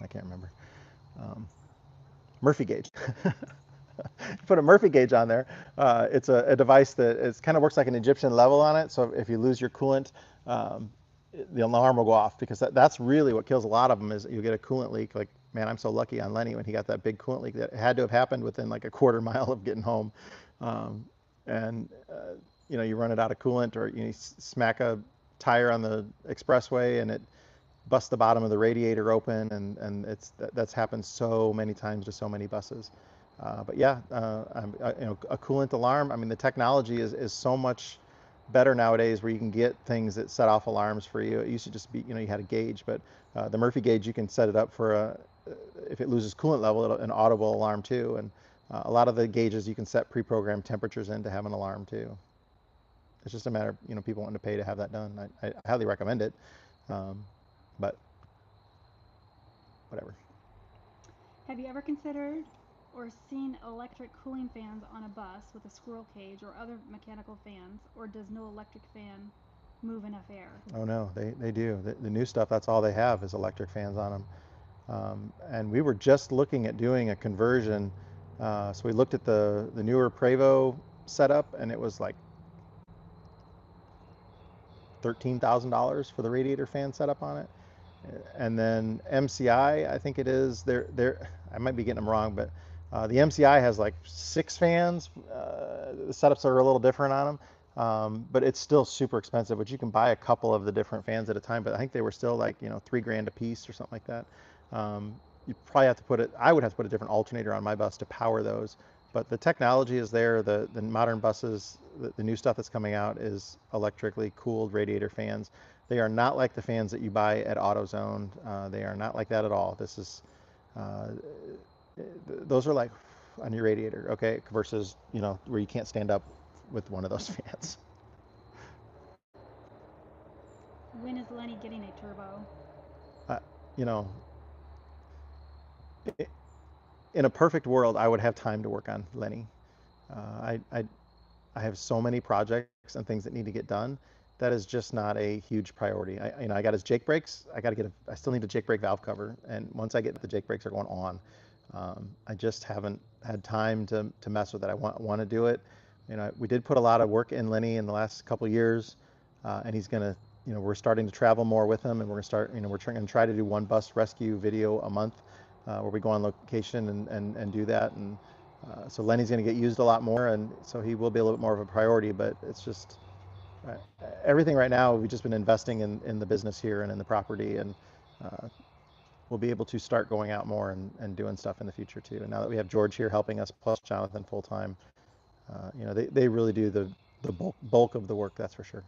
[SPEAKER 1] I can't remember. Um, Murphy gauge. Put a Murphy gauge on there. It's a device that it kind of works like an Egyptian level on it. So if you lose your coolant, um, the alarm will go off, because that's really what kills a lot of them is you get a coolant leak. Like, man, I'm so lucky on Lenny when he got that big coolant leak that had to have happened within like a quarter mile of getting home. Um, and you run it out of coolant, or you smack a tire on the expressway and it bust the bottom of the radiator open, and that's happened so many times to so many buses. But yeah, a coolant alarm. I mean, the technology is so much better nowadays, where you can get things that set off alarms for you. It used to just be, you had a gauge, but the Murphy gauge, you can set it up for if it loses coolant level, an audible alarm too. And a lot of the gauges you can set pre-programmed temperatures in to have an alarm too. It's just a matter of people wanting to pay to have that done. I highly recommend it. Um, but whatever.
[SPEAKER 2] Have you ever considered or seen electric cooling fans on a bus with a squirrel cage or other mechanical fans, or does no electric fan move enough air?
[SPEAKER 1] Oh no, they do. The new stuff, that's all they have is electric fans on them. And we were just looking at doing a conversion. So we looked at the newer Prevost setup, and it was like $13,000 for the radiator fan setup on it. And then MCI, I think it is. I might be getting them wrong, but the MCI has like 6 fans. The setups are a little different on them, but it's still super expensive. But you can buy a couple of the different fans at a time. But I think they were still like $3,000 a piece or something like that. You probably have to put it. I would have to put a different alternator on my bus to power those. But the technology is there. The modern buses, the new stuff that's coming out is electrically cooled radiator fans. They are not like the fans that you buy at AutoZone. They are not like that at all. This is uh, those are like on your radiator, okay, versus where you can't stand up with one of those fans.
[SPEAKER 2] When is Lenny getting a turbo?
[SPEAKER 1] Uh, you know, in a perfect world, I would have time to work on Lenny. I have so many projects and things that need to get done. That is just not a huge priority. I got his Jake brakes. I still need a Jake brake valve cover, and once I get the Jake brakes are going on, I just haven't had time to mess with it. I want to do it. We did put a lot of work in Lenny in the last couple of years, and he's gonna, we're starting to travel more with him, and we're gonna start, we're trying to try to do one bus rescue video a month, where we go on location and do that. And so Lenny's going to get used a lot more, and so he will be a little bit more of a priority. But it's just uh, everything right now. We've just been investing in the business here and in the property, and uh, we'll be able to start going out more and doing stuff in the future too. And now that we have George here helping us, plus Jonathan full time, they really do the bulk of the work. That's for sure.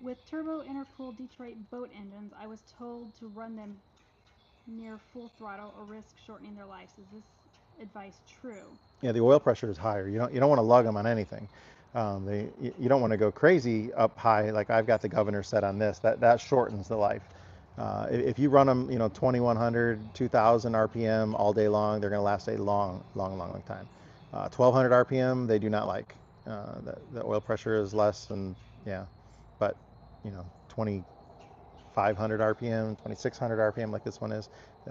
[SPEAKER 2] With turbo intercooled Detroit boat engines, I was told to run them near full throttle or risk shortening their lives. Is this advice true?
[SPEAKER 1] Yeah, the oil pressure is higher. You don't want to lug them on anything. You don't want to go crazy up high like I've got the governor set on this. That shortens the life. If you run them, 2100, 2000 RPM all day long, they're going to last a long, long, long, long time. 1200 RPM, they do not like. The oil pressure is less, and yeah, but 2500 RPM, 2600 RPM, like this one is,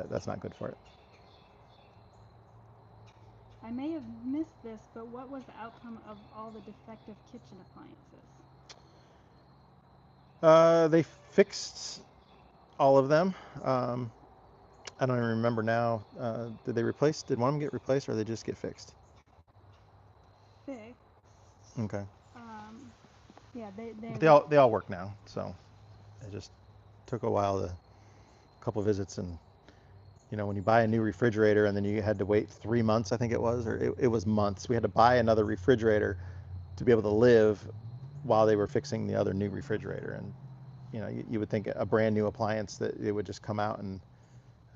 [SPEAKER 1] that's not good for it.
[SPEAKER 2] I may have missed this, but what was the outcome of all the defective kitchen appliances?
[SPEAKER 1] They fixed all of them. Um, I don't even remember now. Did they replace? Did one of them get replaced, or they just get fixed?
[SPEAKER 2] Fixed.
[SPEAKER 1] Okay,
[SPEAKER 2] Um, yeah, they
[SPEAKER 1] but they all work now. So it just took a while, a couple of visits, and when you buy a new refrigerator and then you had to wait 3 months, I think it was, or it was months. We had to buy another refrigerator to be able to live while they were fixing the other new refrigerator. And you would think a brand new appliance that it would just come out and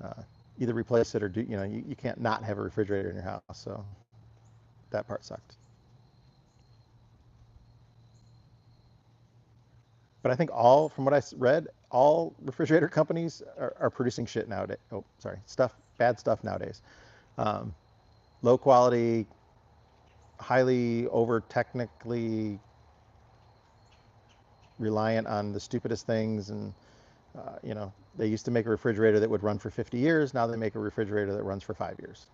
[SPEAKER 1] uh, either replace it or do. You can't not have a refrigerator in your house. So that part sucked. But I think from what I read, all refrigerator companies are producing shit nowadays. Oh, sorry, bad stuff nowadays. Um, Low quality, highly over technically reliant on the stupidest things. And they used to make a refrigerator that would run for 50 years. Now they make a refrigerator that runs for 5 years.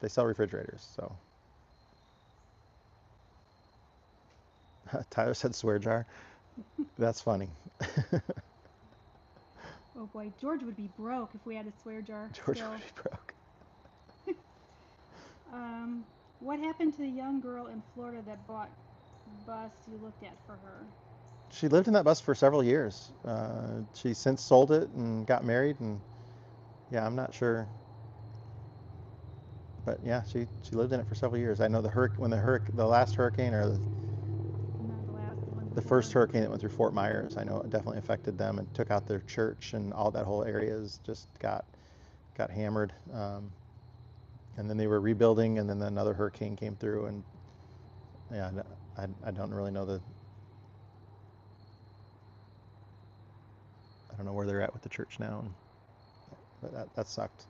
[SPEAKER 1] They sell refrigerators. So Tyler said swear jar. That's funny.
[SPEAKER 2] Oh boy, George would be broke if we had a swear jar
[SPEAKER 1] George
[SPEAKER 2] still.
[SPEAKER 1] would be broke.
[SPEAKER 2] Um, what happened to the young girl in Florida that bought bus you looked at for her?
[SPEAKER 1] She lived in that bus for several years. She since sold it and got married, and yeah, I'm not sure, but yeah, she lived in it for several years. I know the last hurricane, or
[SPEAKER 2] Not the last, the one
[SPEAKER 1] the
[SPEAKER 2] before.
[SPEAKER 1] first hurricane that went through Fort Myers, I know it definitely affected them and took out their church, and all that whole area just got hammered. And then they were rebuilding, and then another hurricane came through, and yeah, I don't really know I don't know where they're at with the church now, but that sucked.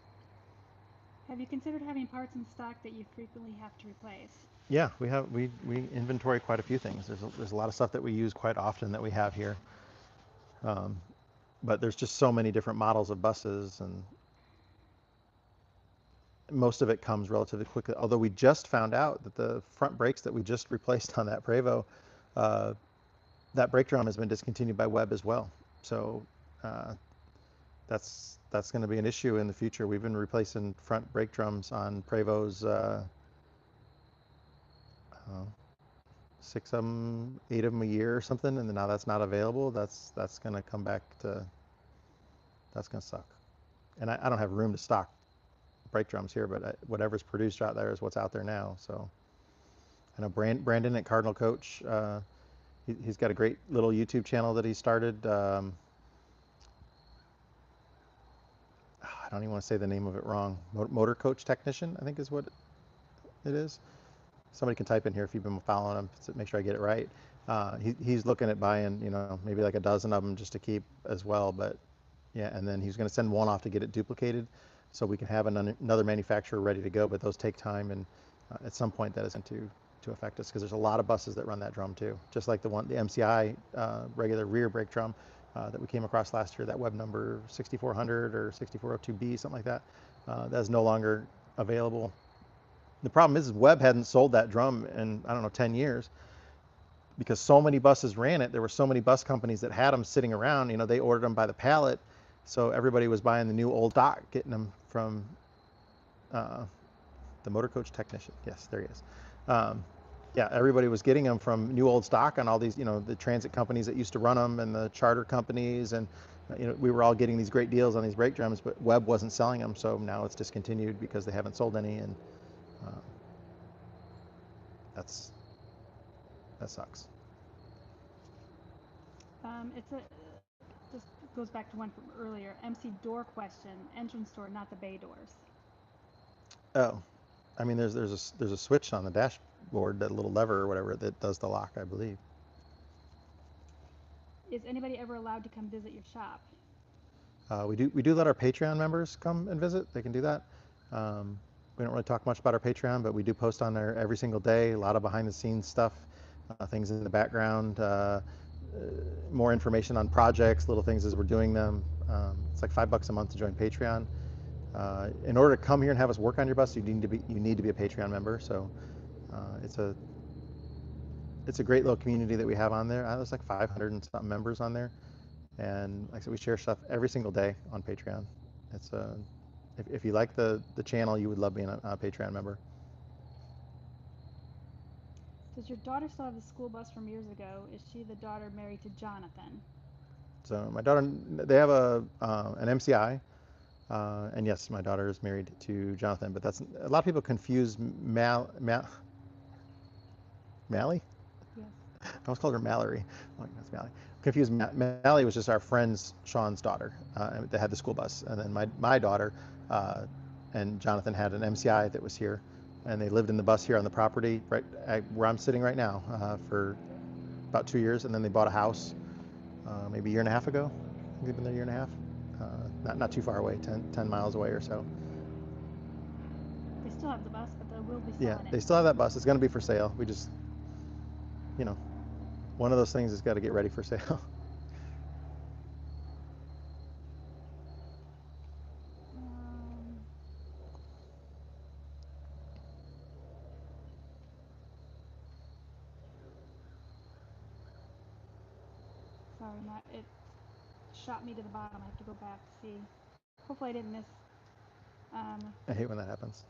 [SPEAKER 2] Have you considered having parts in stock that you frequently have to replace?
[SPEAKER 1] Yeah, we inventory quite a few things. There's a lot of stuff that we use quite often that we have here, um, but there's just so many different models of buses, and most of it comes relatively quickly. Although we just found out that the front brakes that we just replaced on that Prevo, uh, that brake drum has been discontinued by Webb as well. So uh, that's going to be an issue in the future. We've been replacing front brake drums on Prevos, uh, 6 of them, 8 of them a year or something, and now that's not available. That's going to come back to that's going to suck. And I don't have room to stock brake drums here, but whatever's produced out there is what's out there now. So I know Brandon at Cardinal Coach, he's got a great little YouTube channel that he started. I don't even want to say the name of it wrong. Motor Coach Technician, I think is what it is. Somebody can type in here if you've been following him to make sure I get it right. He's looking at buying, maybe like a dozen of them just to keep as well. But yeah, and then he's going to send one off to get it duplicated so we can have another manufacturer ready to go. But those take time, and at some point that is going to affect us because there's a lot of buses that run that drum too. Just like the MCI regular rear brake drum that we came across last year, that web number 6400 or 6402B, something like that. That is no longer available. The problem is Webb hadn't sold that drum in, I don't know, 10 years because so many buses ran it. There were so many bus companies that had them sitting around. They ordered them by the pallet. So everybody was buying the new old stock, getting them from the Motor Coach Technician. Yes, there he is. Yeah, everybody was getting them from new old stock on all these, the transit companies that used to run them and the charter companies. And, we were all getting these great deals on these brake drums, but Webb wasn't selling them. So now it's discontinued because they haven't sold any. And that sucks.
[SPEAKER 2] Just goes back to one from earlier. MC door question. Entrance door, not the bay doors.
[SPEAKER 1] Oh, I mean, there's a switch on the dashboard, that little lever or whatever that does the lock, I believe.
[SPEAKER 2] Is anybody ever allowed to come visit your shop?
[SPEAKER 1] We do let our Patreon members come and visit. They can do that. We don't really talk much about our Patreon, but we do post on there every single day. A lot of behind the scenes stuff, things in the background, more information on projects, little things as we're doing them. It's like $5 a month to join Patreon. In order to come here and have us work on your bus, you need to be a Patreon member. So it's a great little community that we have on there. There's like 500 and something members on there, and like I said, we share stuff every single day on Patreon. It's if you like the channel, you would love being a Patreon member.
[SPEAKER 2] Does your daughter still have the school bus from years ago? Is she the daughter married to Jonathan?
[SPEAKER 1] So my daughter, they have an MCI, and yes, my daughter is married to Jonathan. But that's a lot of people confuse Mally.
[SPEAKER 2] Yes.
[SPEAKER 1] I almost called her Mallory. Oh, that's Mally. Confused. Mally was just our friend's Sean's daughter that had the school bus, and then my daughter and Jonathan had an MCI that was here, and they lived in the bus here on the property right where I'm sitting right now for about 2 years, and then they bought a house maybe a year and a half ago. They've been there a year and a half. Not too far away, 10 miles away or so.
[SPEAKER 2] They still have the bus, but they will be selling it.
[SPEAKER 1] Yeah, they still have that bus. It's going to be for sale. We just, one of those things has got to get ready for sale.
[SPEAKER 2] Sorry, Matt. It shot me to the bottom. I have to go back to see. Hopefully I didn't miss.
[SPEAKER 1] I hate when that happens.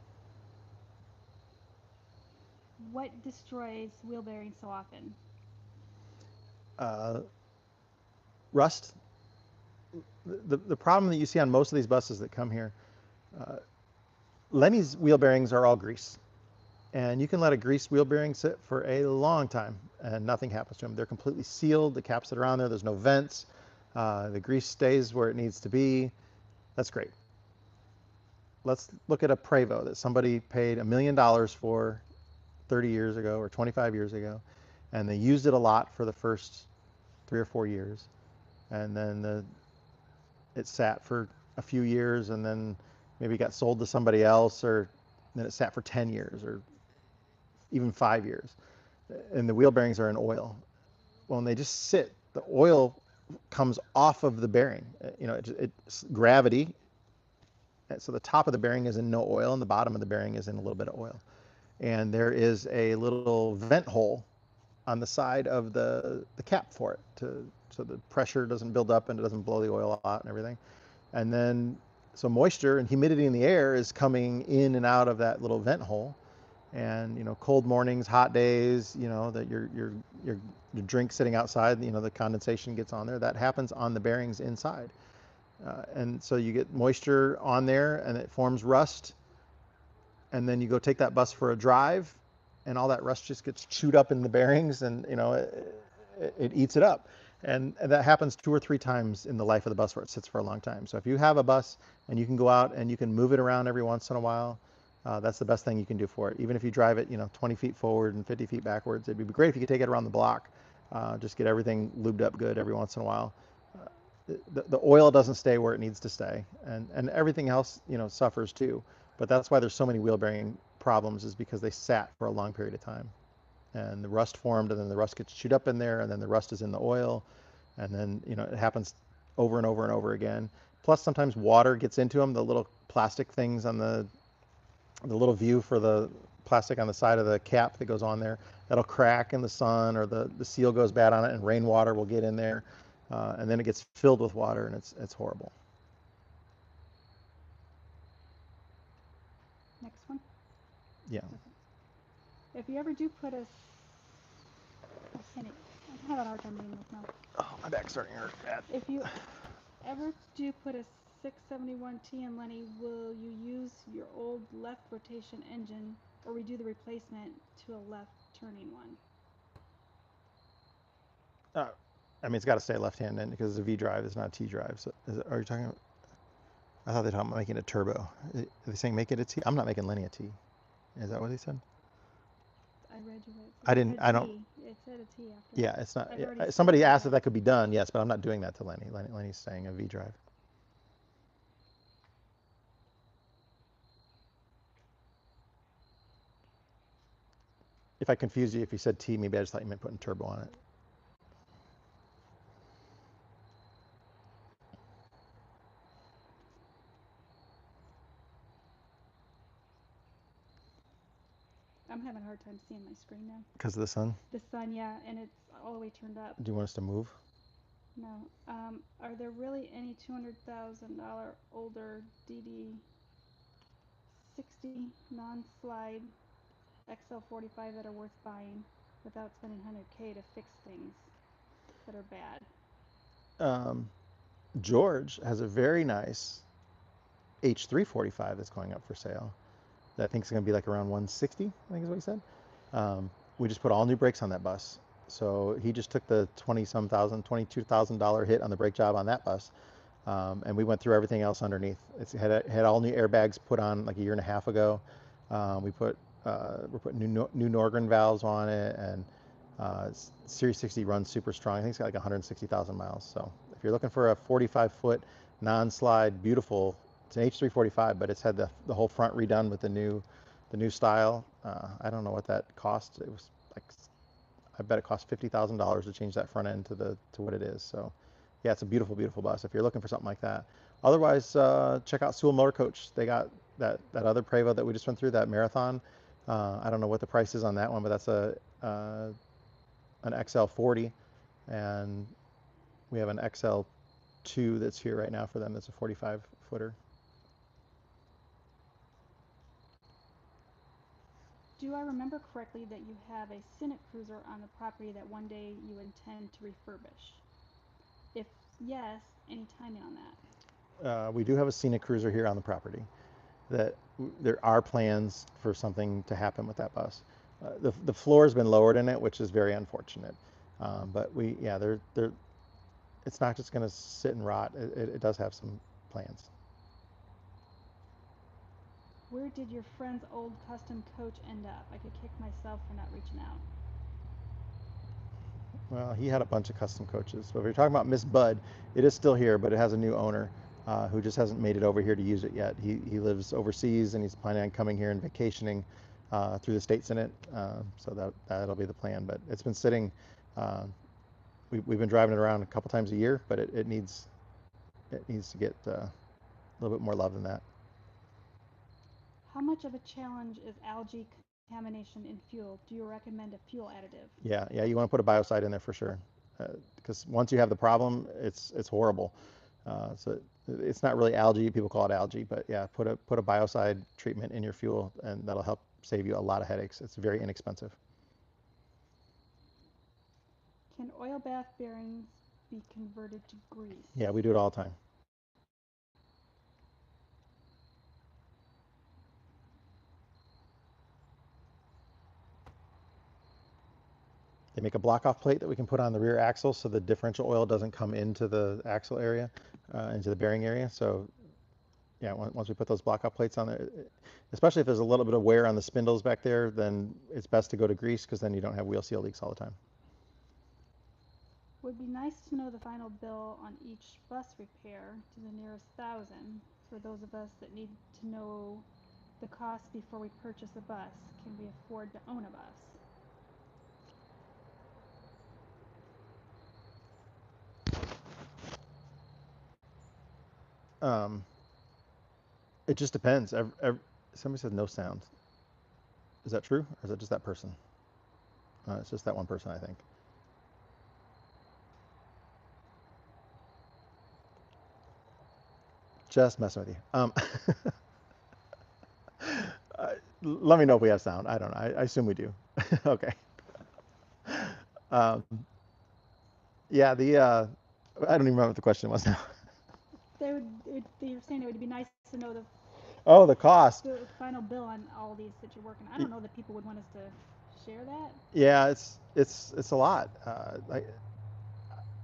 [SPEAKER 2] What destroys wheel bearings so often?
[SPEAKER 1] Rust. The problem that you see on most of these buses that come here, Lenny's wheel bearings are all grease. And you can let a greased wheel bearing sit for a long time and nothing happens to them. They're completely sealed. The caps that are on there, there's no vents. The grease stays where it needs to be. That's great. Let's look at a Prevost that somebody paid $1 million for 30 years ago or 25 years ago, and they used it a lot for the first 3 or 4 years, and then it sat for a few years, and then maybe got sold to somebody else, or then it sat for 10 years or even 5 years, and the wheel bearings are in oil. Well, when they just sit, the oil comes off of the bearing. It's gravity. So the top of the bearing is in no oil, and the bottom of the bearing is in a little bit of oil. And there is a little vent hole on the side of the cap for it, so the pressure doesn't build up and it doesn't blow the oil out and everything. And then, so moisture and humidity in the air is coming in and out of that little vent hole. And cold mornings, hot days, that your drink sitting outside, the condensation gets on there. That happens on the bearings inside. And so you get moisture on there and it forms rust. and then you go take that bus for a drive, and all that rust just gets chewed up in the bearings, and it eats it up. And that happens 2 or 3 times in the life of the bus where it sits for a long time. So if you have a bus and you can go out and you can move it around every once in a while, that's the best thing you can do for it. Even if you drive it, 20 feet forward and 50 feet backwards, it'd be great if you could take it around the block. Just get everything lubed up good every once in a while. The oil doesn't stay where it needs to stay, and everything else, suffers too. But that's why there's so many wheel bearing problems, is because they sat for a long period of time, and the rust formed, and then the rust gets chewed up in there, and then the rust is in the oil, and then it happens over and over and over again. Plus, sometimes water gets into them. The little plastic things on the little view for the plastic on the side of the cap that goes on there, that'll crack in the sun, or the seal goes bad on it, and rainwater will get in there, and then it gets filled with water, and it's horrible.
[SPEAKER 2] Next one.
[SPEAKER 1] Yeah.
[SPEAKER 2] Okay. If you ever do put a, I can't, I'm having a hard time reading this now.
[SPEAKER 1] Oh, my back's starting to hurt bad.
[SPEAKER 2] If you ever do put a 671T in Lenny, will you use your old left rotation engine or redo the replacement to a left turning one?
[SPEAKER 1] I mean, it's got to stay left-hand end because it's a V drive. It's not a T drive. So, are you talking about? I thought they were talking about making it turbo. Are they saying make it a T? I'm not making Lenny a T. Is that what they said?
[SPEAKER 2] I read you what it said.
[SPEAKER 1] I didn't. I don't.
[SPEAKER 2] It said a T after.
[SPEAKER 1] Yeah, it's not.
[SPEAKER 2] I've already
[SPEAKER 1] Somebody
[SPEAKER 2] stated
[SPEAKER 1] asked
[SPEAKER 2] that.
[SPEAKER 1] if that could be done. Yes, but I'm not doing that to Lenny. Lenny's saying a V drive. If I confused you, if you said T, maybe I just thought you meant putting turbo on it.
[SPEAKER 2] I'm having a hard time seeing my screen now.
[SPEAKER 1] Because of the sun?
[SPEAKER 2] The sun, yeah, and it's all the way turned up.
[SPEAKER 1] Do you want us to move?
[SPEAKER 2] No. Are there really any $200,000 older DD60 non-slide XL45 that are worth buying without spending 100K to fix things that are bad?
[SPEAKER 1] George has a very nice H345 that's going up for sale. That I think is going to be like around 160, I think is what he said. We just put all new brakes on that bus. So he just took the $22,000 hit on the brake job on that bus. And we went through everything else underneath. It had all new airbags put on like a year and a half ago. We're putting new Norgren valves on it, and Series 60 runs super strong. I think it's got like 160,000 miles. So if you're looking for a 45-foot non-slide, beautiful, it's an H345, but it's had the whole front redone with the new style. I don't know what that cost. It was like, I bet it cost $50,000 to change that front end to what it is. So yeah, it's a beautiful, beautiful bus if you're looking for something like that. Otherwise, check out Sewell Motor Coach. They got that other Prevost that we just went through, that Marathon. I don't know what the price is on that one, but that's an XL40, and we have an XL2 that's here right now for them. That's a 45 footer.
[SPEAKER 2] Do I remember correctly that you have a Civic Cruiser on the property that one day you intend to refurbish? If yes, any timing on that?
[SPEAKER 1] We do have a Scenic Cruiser here on the property. There are plans for something to happen with that bus. The floor has been lowered in it, which is very unfortunate. But it's not just going to sit and rot. It does have some plans.
[SPEAKER 2] Where did your friend's old custom coach end up? I could kick myself for not reaching out.
[SPEAKER 1] Well, he had a bunch of custom coaches. So if you're talking about Miss Bud, it is still here, but it has a new owner who just hasn't made it over here to use it yet. He lives overseas, and he's planning on coming here and vacationing through the states in it. So that'll be the plan. But it's been sitting. We've been driving it around a couple times a year, but it needs to get a little bit more love than that.
[SPEAKER 2] How much of a challenge is algae contamination in fuel? Do you recommend a fuel additive?
[SPEAKER 1] Yeah, you want to put a biocide in there for sure, because once you have the problem, it's horrible. So it's not really algae. People call it algae, but yeah, put a biocide treatment in your fuel, and that'll help save you a lot of headaches. It's very inexpensive.
[SPEAKER 2] Can oil bath bearings be converted to grease?
[SPEAKER 1] Yeah, we do it all the time. They make a block-off plate that we can put on the rear axle so the differential oil doesn't come into the axle area, into the bearing area. So yeah, once we put those block-off plates on there, especially if there's a little bit of wear on the spindles back there, then it's best to go to grease because then you don't have wheel seal leaks all the time.
[SPEAKER 2] Would be nice to know the final bill on each bus repair to the nearest thousand for those of us that need to know the cost before we purchase a bus. Can we afford to own a bus?
[SPEAKER 1] It just depends. Somebody said no sound. Is that true, or is it just that person? It's just that one person, I think. Just messing with you. Let me know if we have sound. I don't know. I assume we do. Okay. Um, yeah, I don't even remember what the question was now.
[SPEAKER 2] They were saying it would be nice to know
[SPEAKER 1] Oh, the cost.
[SPEAKER 2] the final bill on all these that you're working on. I don't know that people would want us to share that.
[SPEAKER 1] Yeah, it's a lot.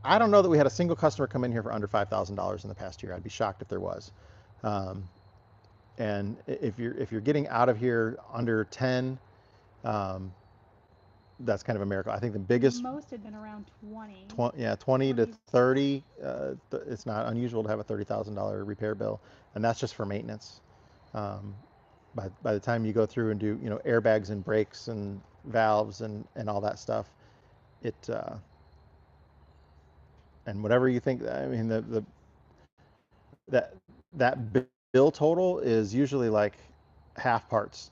[SPEAKER 1] I don't know that we had a single customer come in here for under $5,000 in the past year. I'd be shocked if there was. Um, and if you're getting out of here under 10, um, that's kind of a miracle. I think the biggest,
[SPEAKER 2] Most had been around 20.
[SPEAKER 1] 20 to
[SPEAKER 2] 20.
[SPEAKER 1] 30. It's not unusual to have a $30,000 repair bill, and that's just for maintenance. Um, by the time you go through and do airbags and brakes and valves and all that stuff, it and whatever you think. I mean, that that bill total is usually like half parts,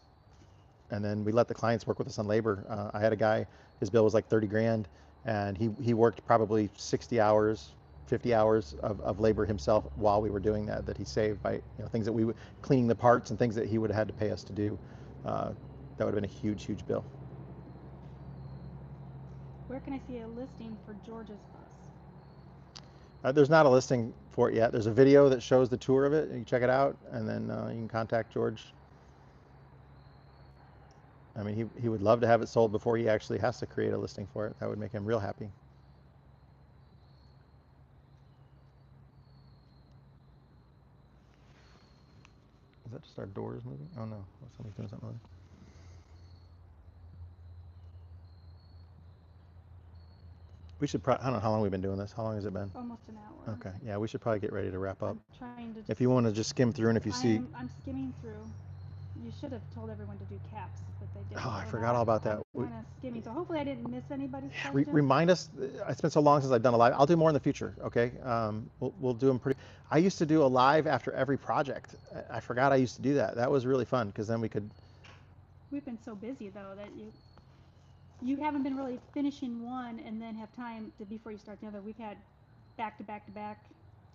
[SPEAKER 1] and then we let the clients work with us on labor. I had a guy, his bill was like 30 grand, and he worked probably 60 hours, 50 hours of labor himself while we were doing that he saved by things that we would cleaning the parts and things that he would have had to pay us to do. That would have been a huge bill.
[SPEAKER 2] Where can I see a listing for George's bus?
[SPEAKER 1] There's not a listing for it yet. There's a video that shows the tour of it. You check it out, and then you can contact George. I mean, he would love to have it sold before he actually has to create a listing for it. That would make him real happy. Is that just our doors moving? Oh no, somebody's doing something other. We should probably, I don't know how long we've been doing this. How long has it been?
[SPEAKER 2] Almost an hour.
[SPEAKER 1] Okay, yeah, we should probably get ready to wrap up.
[SPEAKER 2] I'm trying to just,
[SPEAKER 1] If you want to just skim through, and if you see,
[SPEAKER 2] I'm skimming through. You should have told everyone to do caps, but they didn't.
[SPEAKER 1] oh, I
[SPEAKER 2] So
[SPEAKER 1] forgot
[SPEAKER 2] now
[SPEAKER 1] all about that.
[SPEAKER 2] I'm kind of skimming. So hopefully I didn't miss anybody's
[SPEAKER 1] Yeah,
[SPEAKER 2] question.
[SPEAKER 1] remind us. It's been so long since I've done a live. I'll do more in the future. Okay, we'll do them pretty. I used to do a live after every project. I forgot I used to do that. That was really fun because then we could.
[SPEAKER 2] We've been so busy though that you haven't been really finishing one and then have time to before you start the other. We've had back to back to back,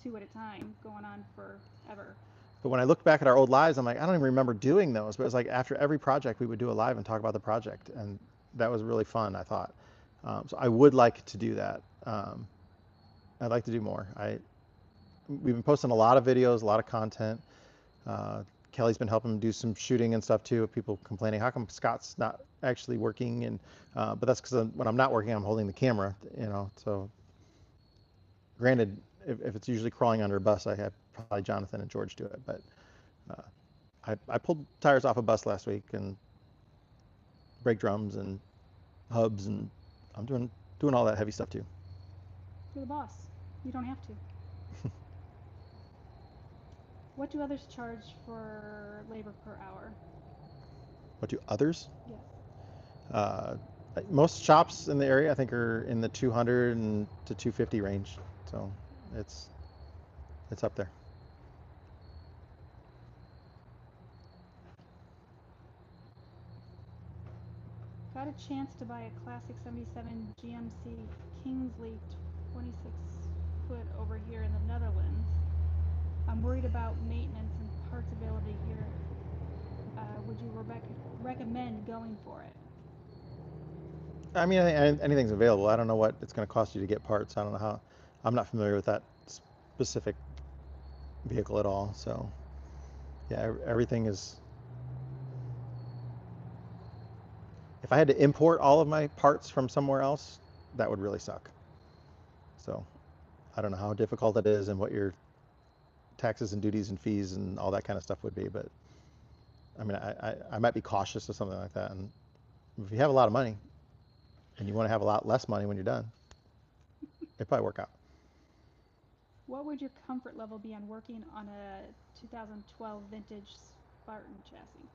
[SPEAKER 2] 2 at a time going on forever.
[SPEAKER 1] But when I look back at our old lives, I'm like, I don't even remember doing those. But it's like after every project, we would do a live and talk about the project, and that was really fun, I thought. So I would like to do that. I'd like to do more. We've been posting a lot of videos, a lot of content. Kelly's been helping do some shooting and stuff too. People complaining, how come Scott's not actually working? And but that's because when I'm not working, I'm holding the camera. So granted, if it's usually crawling under a bus, I have probably Jonathan and George do it. But I pulled tires off a bus last week and brake drums and hubs, and I'm doing all that heavy stuff too.
[SPEAKER 2] You're the boss. You don't have to. What do others charge for labor per hour?
[SPEAKER 1] What do others?
[SPEAKER 2] Yes.
[SPEAKER 1] Most shops in the area, I think, are in the 200 and to 250 range. So it's up there.
[SPEAKER 2] Got a chance to buy a classic 77 GMC Kingsley 26-foot over here in the Netherlands. I'm worried about maintenance and parts availability here. Would you recommend going for it?
[SPEAKER 1] I mean, anything's available. I don't know what it's going to cost you to get parts. I don't know how. I'm not familiar with that specific vehicle at all. So yeah, everything is. If I had to import all of my parts from somewhere else, that would really suck. So I don't know how difficult it is and what your taxes and duties and fees and all that kind of stuff would be, but I mean, I might be cautious of something like that. And if you have a lot of money and you want to have a lot less money when you're done, it'd probably work out.
[SPEAKER 2] What would your comfort level be on working on a 2012 vintage Spartan chassis?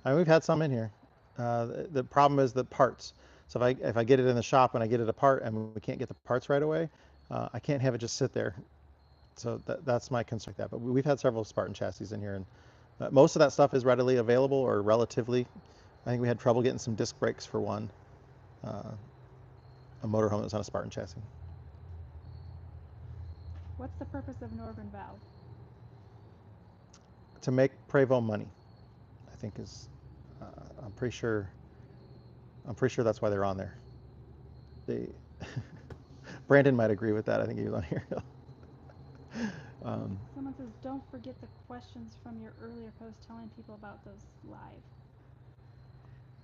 [SPEAKER 1] I mean, we've had some in here. The problem is the parts. So if I get it in the shop and I get it apart and we can't get the parts right away, I can't have it just sit there. So that's my concern with that. But we've had several Spartan chassis in here, and most of that stuff is readily available or relatively. I think we had trouble getting some disc brakes for one, a motorhome that was on a Spartan chassis.
[SPEAKER 2] What's the purpose of Northern Valve?
[SPEAKER 1] To make Prevost money, I think is. I'm pretty sure. I'm pretty sure that's why they're on there. They. Brandon might agree with that. I think he was on here.
[SPEAKER 2] Someone says, don't forget the questions from your earlier post telling people about those live.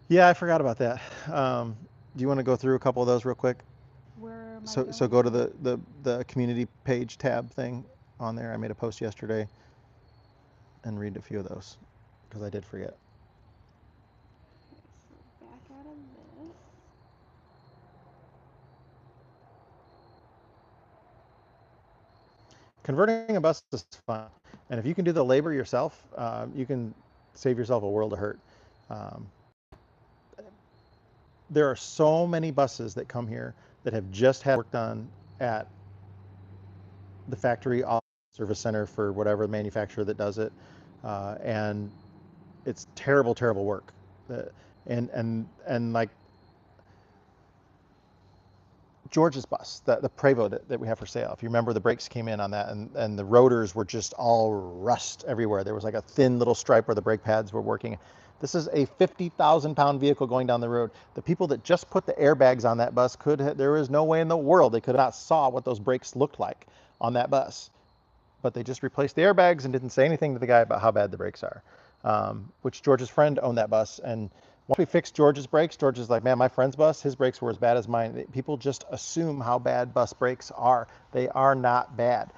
[SPEAKER 1] Yeah, I forgot about that. Do you want to go through a couple of those real quick?
[SPEAKER 2] Where am I
[SPEAKER 1] So
[SPEAKER 2] going?
[SPEAKER 1] go to the community page tab thing on there. I made a post yesterday and read a few of those because I did forget.
[SPEAKER 2] Okay, so back out of this.
[SPEAKER 1] Converting a bus is fun, and if you can do the labor yourself, you can save yourself a world of hurt. Um, there are so many buses that come here that have just had work done at the factory service center for whatever manufacturer that does it, and it's terrible, terrible work. And like George's bus, the Prevost that we have for sale. If you remember, the brakes came in on that, and the rotors were just all rust everywhere. There was like a thin little stripe where the brake pads were working. This is a 50,000-pound vehicle going down the road. The people that just put the airbags on that bus there is no way in the world they could not saw what those brakes looked like on that bus. But they just replaced the airbags and didn't say anything to the guy about how bad the brakes are. Which George's friend owned that bus, and once we fixed George's brakes, George is like, man, my friend's bus, his brakes were as bad as mine. People just assume how bad bus brakes are. They are not bad.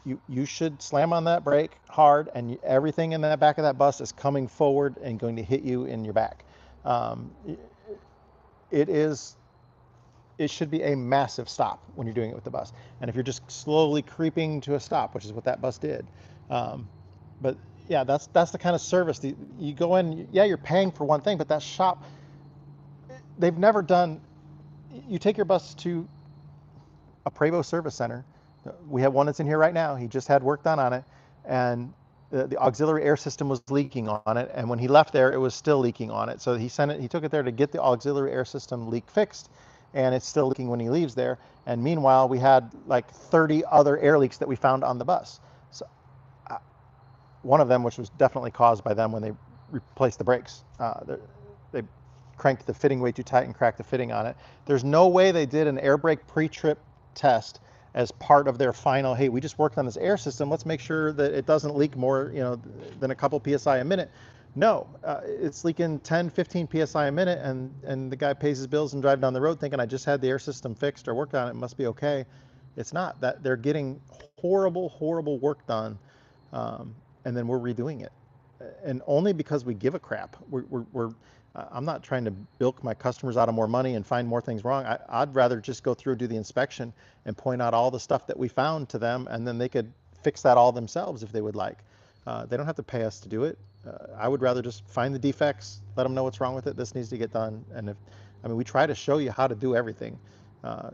[SPEAKER 1] You should slam on that brake hard, and everything in the back of that bus is coming forward and going to hit you in your back. It is. It should be a massive stop when you're doing it with the bus. And if you're just slowly creeping to a stop, which is what that bus did, but yeah, that's the kind of service you go in. Yeah, you're paying for one thing, but that shop, they've never done. You take your bus to a Prevost service center. We have one that's in here right now. He just had work done on it, and the auxiliary air system was leaking on it. And when he left there, it was still leaking on it. So he sent it. He took it there to get the auxiliary air system leak fixed, and it's still leaking when he leaves there. And meanwhile, we had like 30 other air leaks that we found on the bus. So one of them, which was definitely caused by them when they replaced the brakes. They cranked the fitting way too tight and cracked the fitting on it. There's no way they did an air brake pre-trip test as part of their final, hey, we just worked on this air system, let's make sure that it doesn't leak more than a couple psi a minute. No, it's leaking 10, 15 psi a minute, and the guy pays his bills and drives down the road thinking, I just had the air system fixed or worked on it, it must be okay. It's not. That they're getting horrible, horrible work done, and then we're redoing it, and only because we give a crap. I'm not trying to bilk my customers out of more money and find more things wrong. I'd rather just go through, do the inspection, and point out all the stuff that we found to them, and then they could fix that all themselves if they would like. They don't have to pay us to do it. I would rather just find the defects, let them know what's wrong with it. This needs to get done, and we try to show you how to do everything.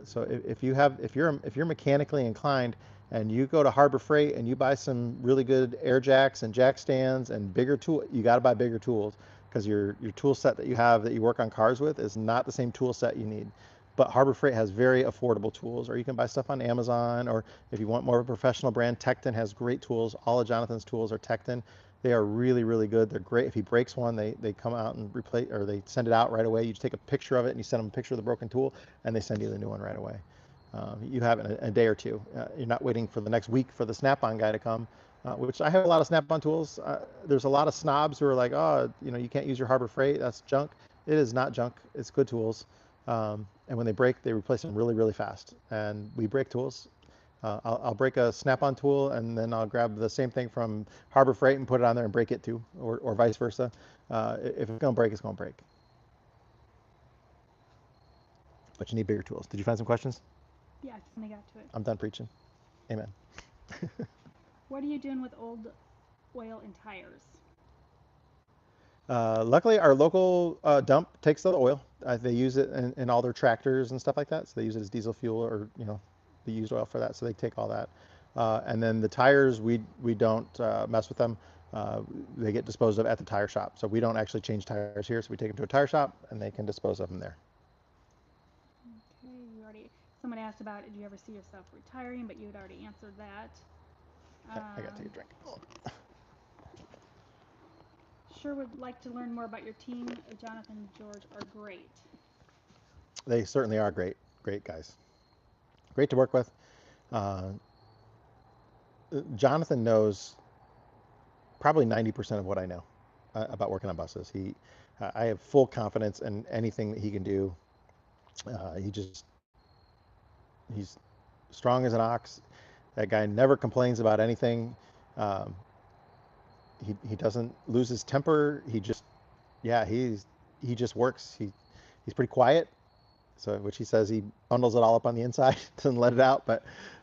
[SPEAKER 1] So if you're mechanically inclined and you go to Harbor Freight and you buy some really good air jacks and jack stands and bigger tool, you got to buy bigger tools, because your tool set that you have that you work on cars with is not the same tool set you need. But Harbor Freight has very affordable tools, or you can buy stuff on Amazon, or if you want more of a professional brand, Tecton has great tools. All of Jonathan's tools are Tecton. They are really, really good. They're great. If he breaks one, they come out and replace, or they send it out right away. You just take a picture of it and you send them a picture of the broken tool, and they send you the new one right away. You have it in a day or two. You're not waiting for the next week for the Snap-on guy to come, which I have a lot of Snap-on tools. There's a lot of snobs who are like, oh, you can't use your Harbor Freight, that's junk. It is not junk. It's good tools. And when they break, they replace them really, really fast. And we break tools. I'll break a Snap-on tool, and then I'll grab the same thing from Harbor Freight and put it on there and break it too, or vice versa. If it's gonna break, it's gonna break. But you need bigger tools. Did you find some questions?
[SPEAKER 2] Yeah, I finally got to it.
[SPEAKER 1] I'm done preaching. Amen.
[SPEAKER 2] What are you doing with old oil and tires?
[SPEAKER 1] Luckily, our local dump takes the oil. They use it in all their tractors and stuff like that. So they use it as diesel fuel, or the used oil for that. So they take all that. And then the tires, we don't mess with them. They get disposed of at the tire shop. So we don't actually change tires here. So we take them to a tire shop, and they can dispose of them there.
[SPEAKER 2] Okay, you already. Someone asked about, do you ever see yourself retiring? But you had already answered that.
[SPEAKER 1] I gotta take a drink.
[SPEAKER 2] Sure would like to learn more about your team. Jonathan and George are great.
[SPEAKER 1] They certainly are great guys. Great to work with. Uh, Jonathan knows probably 90% of what I know about working on buses. I have full confidence in anything that he can do. He's strong as an ox. That guy never complains about anything. Um, he doesn't lose his temper. Yeah, he just works. He's pretty quiet. So, which he says he bundles it all up on the inside, doesn't let it out. But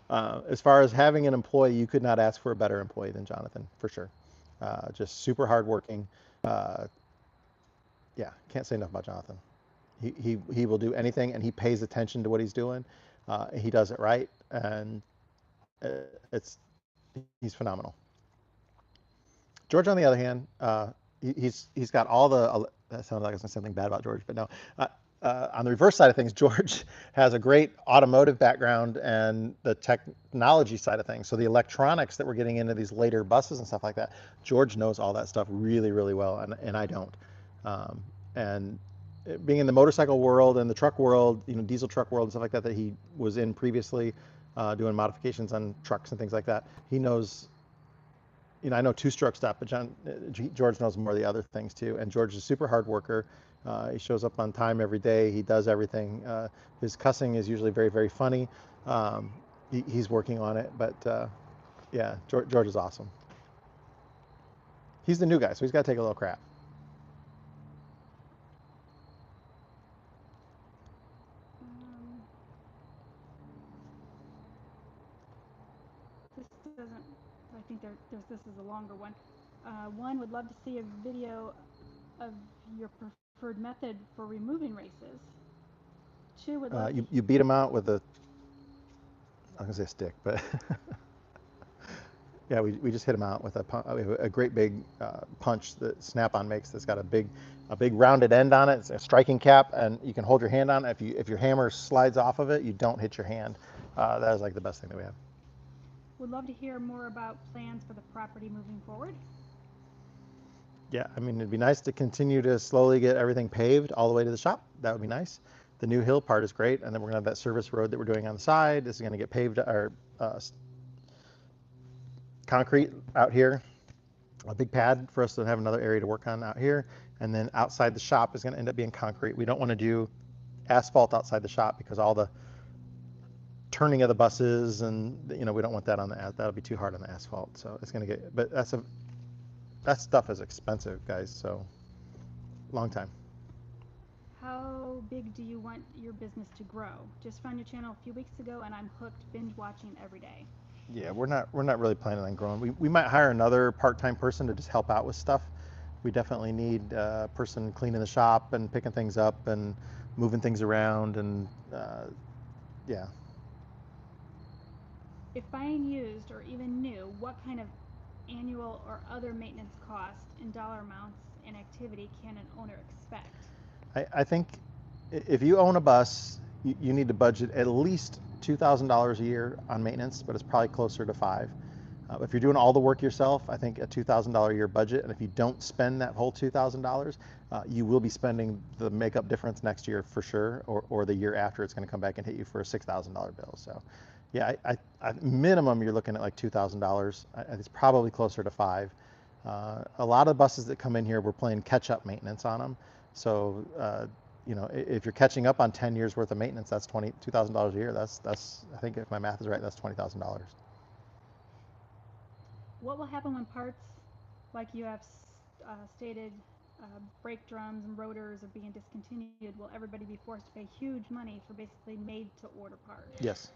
[SPEAKER 1] as far as having an employee, you could not ask for a better employee than Jonathan, for sure. Just super hardworking. Uh, yeah, can't say enough about Jonathan. He will do anything, and he pays attention to what he's doing. He does it right, and it's he's phenomenal. George, on the other hand, he's got all the. That sounded like I was saying something bad about George, but no. On the reverse side of things, George has a great automotive background and the technology side of things. So the electronics that we're getting into these later buses and stuff like that, George knows all that stuff really, really well, and I don't. And being in the motorcycle world and the truck world, diesel truck world and stuff like that he was in previously, doing modifications on trucks and things like that, he knows. I know two-stroke stuff, but George knows more of the other things too. And George is a super hard worker. He shows up on time every day. He does everything. His cussing is usually very, very funny. Um, he's working on it, but yeah, George is awesome. He's the new guy, so he's got to take a little crap.
[SPEAKER 2] This doesn't. I think there's this is a longer one. One would love to see a video of your preferred method for removing races. Two would love to.
[SPEAKER 1] You beat him out with I was gonna say a stick, but yeah, we just hit him out with a great big punch that Snap-on makes. That's got a big rounded end on it. It's a striking cap, and you can hold your hand on it. If your hammer slides off of it, you don't hit your hand. That is like the best thing that we have.
[SPEAKER 2] Would love to hear more about plans for the property moving forward.
[SPEAKER 1] Yeah, I mean, it'd be nice to continue to slowly get everything paved all the way to the shop. That would be nice. The new hill part is great, and then we're gonna have that service road that we're doing on the side. This is gonna get paved or concrete out here. A big pad for us to have another area to work on out here, and then outside the shop is gonna end up being concrete. We don't want to do asphalt outside the shop because all the turning of the buses, and we don't want that on that'll be too hard on the asphalt. So it's gonna get, but that stuff is expensive, guys. So long time.
[SPEAKER 2] How big do you want your business to grow? Just found your channel a few weeks ago, and I'm hooked, binge watching every day.
[SPEAKER 1] Yeah, we're not really planning on growing. We might hire another part-time person to just help out with stuff. We definitely need a person cleaning the shop and picking things up and moving things around, and yeah.
[SPEAKER 2] If buying used or even new, what kind of annual or other maintenance cost in dollar amounts and activity can an owner expect?
[SPEAKER 1] I think if you own a bus, you need to budget at least $2,000 a year on maintenance, but it's probably closer to five. If you're doing all the work yourself, I think a $2,000 a year budget, and if you don't spend that whole $2,000, you will be spending the makeup difference next year for sure, or the year after. It's going to come back and hit you for a $6,000 bill. So, yeah, I minimum you're looking at like $2,000. It's probably closer to five. A lot of buses that come in here, we're playing catch-up maintenance on them. So, if you're catching up on 10 years worth of maintenance, that's $22,000 a year. That's I think if my math is right, that's $20,000.
[SPEAKER 2] What will happen when parts, like you have stated, brake drums and rotors are being discontinued? Will everybody be forced to pay huge money for basically made-to-order parts?
[SPEAKER 1] Yes.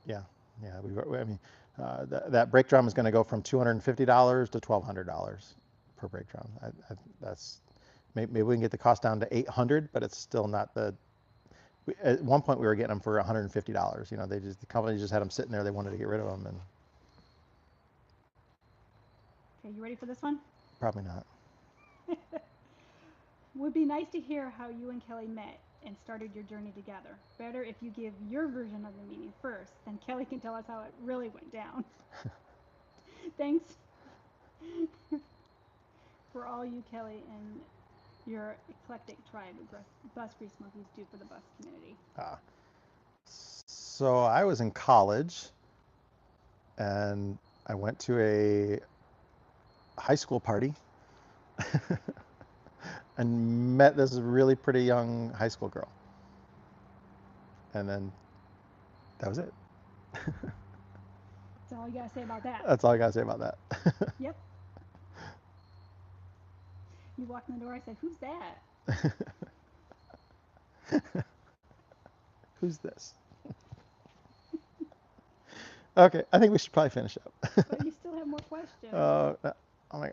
[SPEAKER 1] Yeah. Yeah. I mean, that brake drum is going to go from $250 to $1,200 per brake drum. That's maybe we can get the cost down to 800, but it's still not at one point we were getting them for $150. The company just had them sitting there. They wanted to get rid of them, and
[SPEAKER 2] Okay, you ready for this one?
[SPEAKER 1] probably not.
[SPEAKER 2] Would be nice to hear how you and Kelly met and started your journey together. Better if you give your version of the meeting first, then Kelly can tell us how it really went down. Thanks for all you, Kelly, and your eclectic tribe of bus grease monkeys do for the bus community.
[SPEAKER 1] So I was in college, and I went to a high school party and met this really pretty young high school girl. And then that was it.
[SPEAKER 2] That's all you gotta say about that.
[SPEAKER 1] That's all I gotta say about that.
[SPEAKER 2] Yep. You walked in the door, I said, "Who's that?"
[SPEAKER 1] Who's this? Okay, I think we should probably finish up.
[SPEAKER 2] But you still have more questions.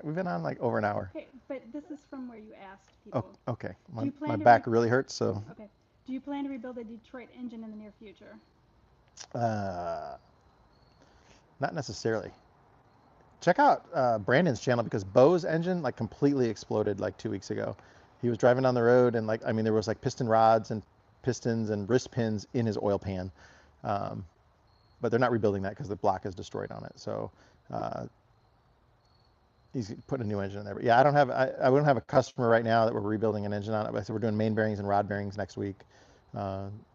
[SPEAKER 1] We've been on like over an hour.
[SPEAKER 2] Okay, but this is from where you asked
[SPEAKER 1] Oh,
[SPEAKER 2] people.
[SPEAKER 1] okay.
[SPEAKER 2] Do you
[SPEAKER 1] My
[SPEAKER 2] plan to
[SPEAKER 1] back really hurts, so
[SPEAKER 2] Okay. Do you plan to rebuild a Detroit engine in the near future?
[SPEAKER 1] not necessarily. Check out Brandon's channel because Bo's engine like completely exploded like 2 weeks ago. He was driving down the road and there was like piston rods and pistons and wrist pins in his oil pan. But they're not rebuilding that because the block is destroyed on it. So he's putting a new engine in there. But yeah, I wouldn't have a customer right now that we're rebuilding an engine on it. But I said we're doing main bearings and rod bearings next week.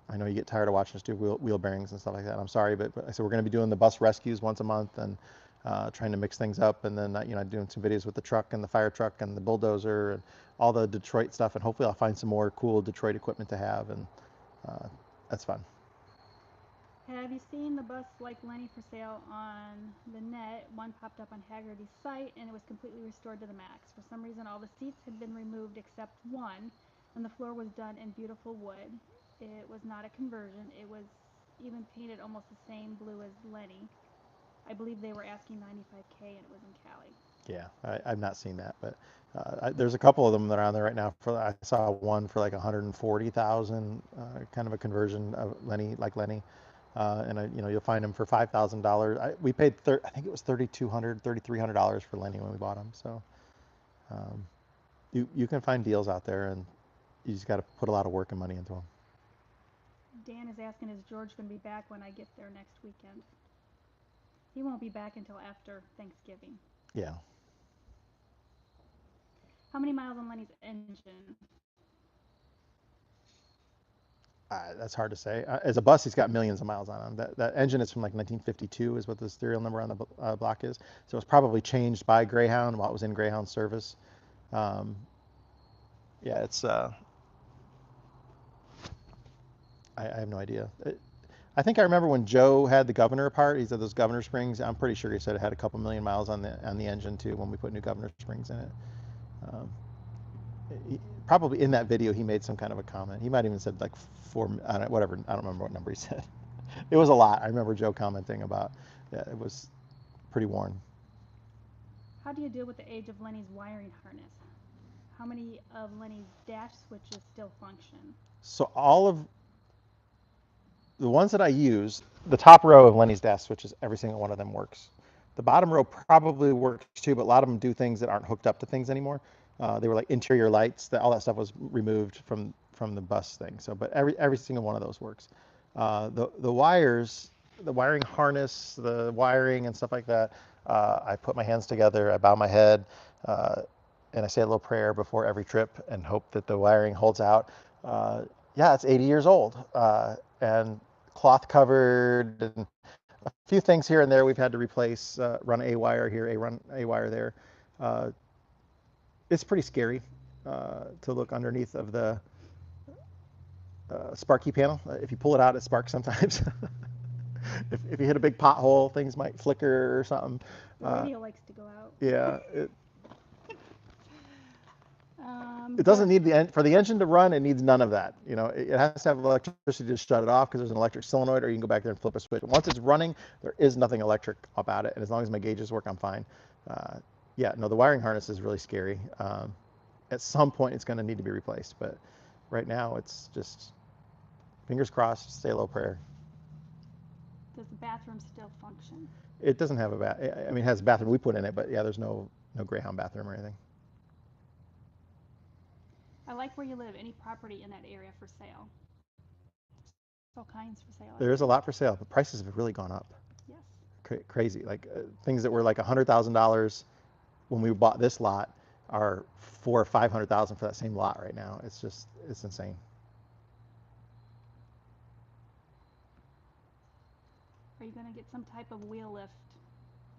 [SPEAKER 1] I know you get tired of watching us do wheel bearings and stuff like that. I'm sorry, but I said we're going to be doing the bus rescues once a month and trying to mix things up. And then doing some videos with the truck and the fire truck and the bulldozer and all the Detroit stuff. And hopefully I'll find some more cool Detroit equipment to have, and that's fun.
[SPEAKER 2] Have you seen the bus like Lenny for sale on the net? One popped up on Haggerty's site and it was completely restored to the max. For some reason, all the seats had been removed except one, and the floor was done in beautiful wood. It was not a conversion. It was even painted almost the same blue as Lenny. I believe they were asking $95K and it was in Cali.
[SPEAKER 1] Yeah, I've not seen that, but there's a couple of them that are on there right now. I saw one for like 140,000, kind of a conversion of Lenny, like Lenny, and you'll find them for $5,000. We paid I think it was $3,200, $3,300 for Lenny when we bought them. So um, you can find deals out there, and you just got to put a lot of work and money into them.
[SPEAKER 2] Dan is asking, is George going to be back when I get there next weekend? He won't be back until after Thanksgiving.
[SPEAKER 1] Yeah.
[SPEAKER 2] How many miles on Lenny's engine?
[SPEAKER 1] That's hard to say. As a bus, he's got millions of miles on him. That engine is from like 1952 is what the serial number on the block is. So it's probably changed by Greyhound while it was in Greyhound service. Um, yeah, it's. I have no idea. I think I remember when Joe had the Governor apart. He said those Governor springs. I'm pretty sure he said it had a couple million miles on the engine too when we put new Governor springs in it. Um, Probably in that video he made some kind of a comment. He might even said like whatever. I don't remember what number he said. It was a lot. I remember Joe commenting about it was pretty worn.
[SPEAKER 2] How do you deal with the age of Lenny's wiring harness? How many of Lenny's dash switches still function?
[SPEAKER 1] So all of the ones that I use, the top row of Lenny's dash switches, every single one of them works. The bottom row probably works too, but a lot of them do things that aren't hooked up to things anymore. They were like interior lights. All that stuff was removed from the bus thing. So, but every single one of those works. The wires, the wiring harness, the wiring and stuff like that. I put my hands together. I bow my head, and I say a little prayer before every trip and hope that the wiring holds out. Yeah, it's 80 years old, and cloth covered, and a few things here and there we've had to replace, run a wire here, run a wire there. It's pretty scary. to look underneath of the Sparky panel. If you pull it out, it sparks sometimes. If you hit a big pothole, things might flicker or something.
[SPEAKER 2] The radio likes to go out.
[SPEAKER 1] Yeah, it
[SPEAKER 2] Yeah.
[SPEAKER 1] doesn't need for the engine to run. It needs none of that. You know, it has to have electricity to shut it off because there's an electric solenoid, or you can go back there and flip a switch. Once it's running, there is nothing electric about it, and as long as my gauges work, I'm fine. Yeah, no, the wiring harness is really scary. At some point, it's going to need to be replaced, but right now, it's just fingers crossed, stay low prayer.
[SPEAKER 2] Does the bathroom still function?
[SPEAKER 1] It doesn't have a bath. I mean, it has a bathroom we put in it, but yeah, there's no Greyhound bathroom or anything.
[SPEAKER 2] I like where you live. Any property in that area for sale? All kinds for sale.
[SPEAKER 1] There is a lot for sale, but prices have really gone up.
[SPEAKER 2] Yes.
[SPEAKER 1] Crazy. Like things that were like $100,000 when we bought this lot are $400,000 or $500,000 for that same lot right now. It's insane.
[SPEAKER 2] Are you going to get some type of wheel lift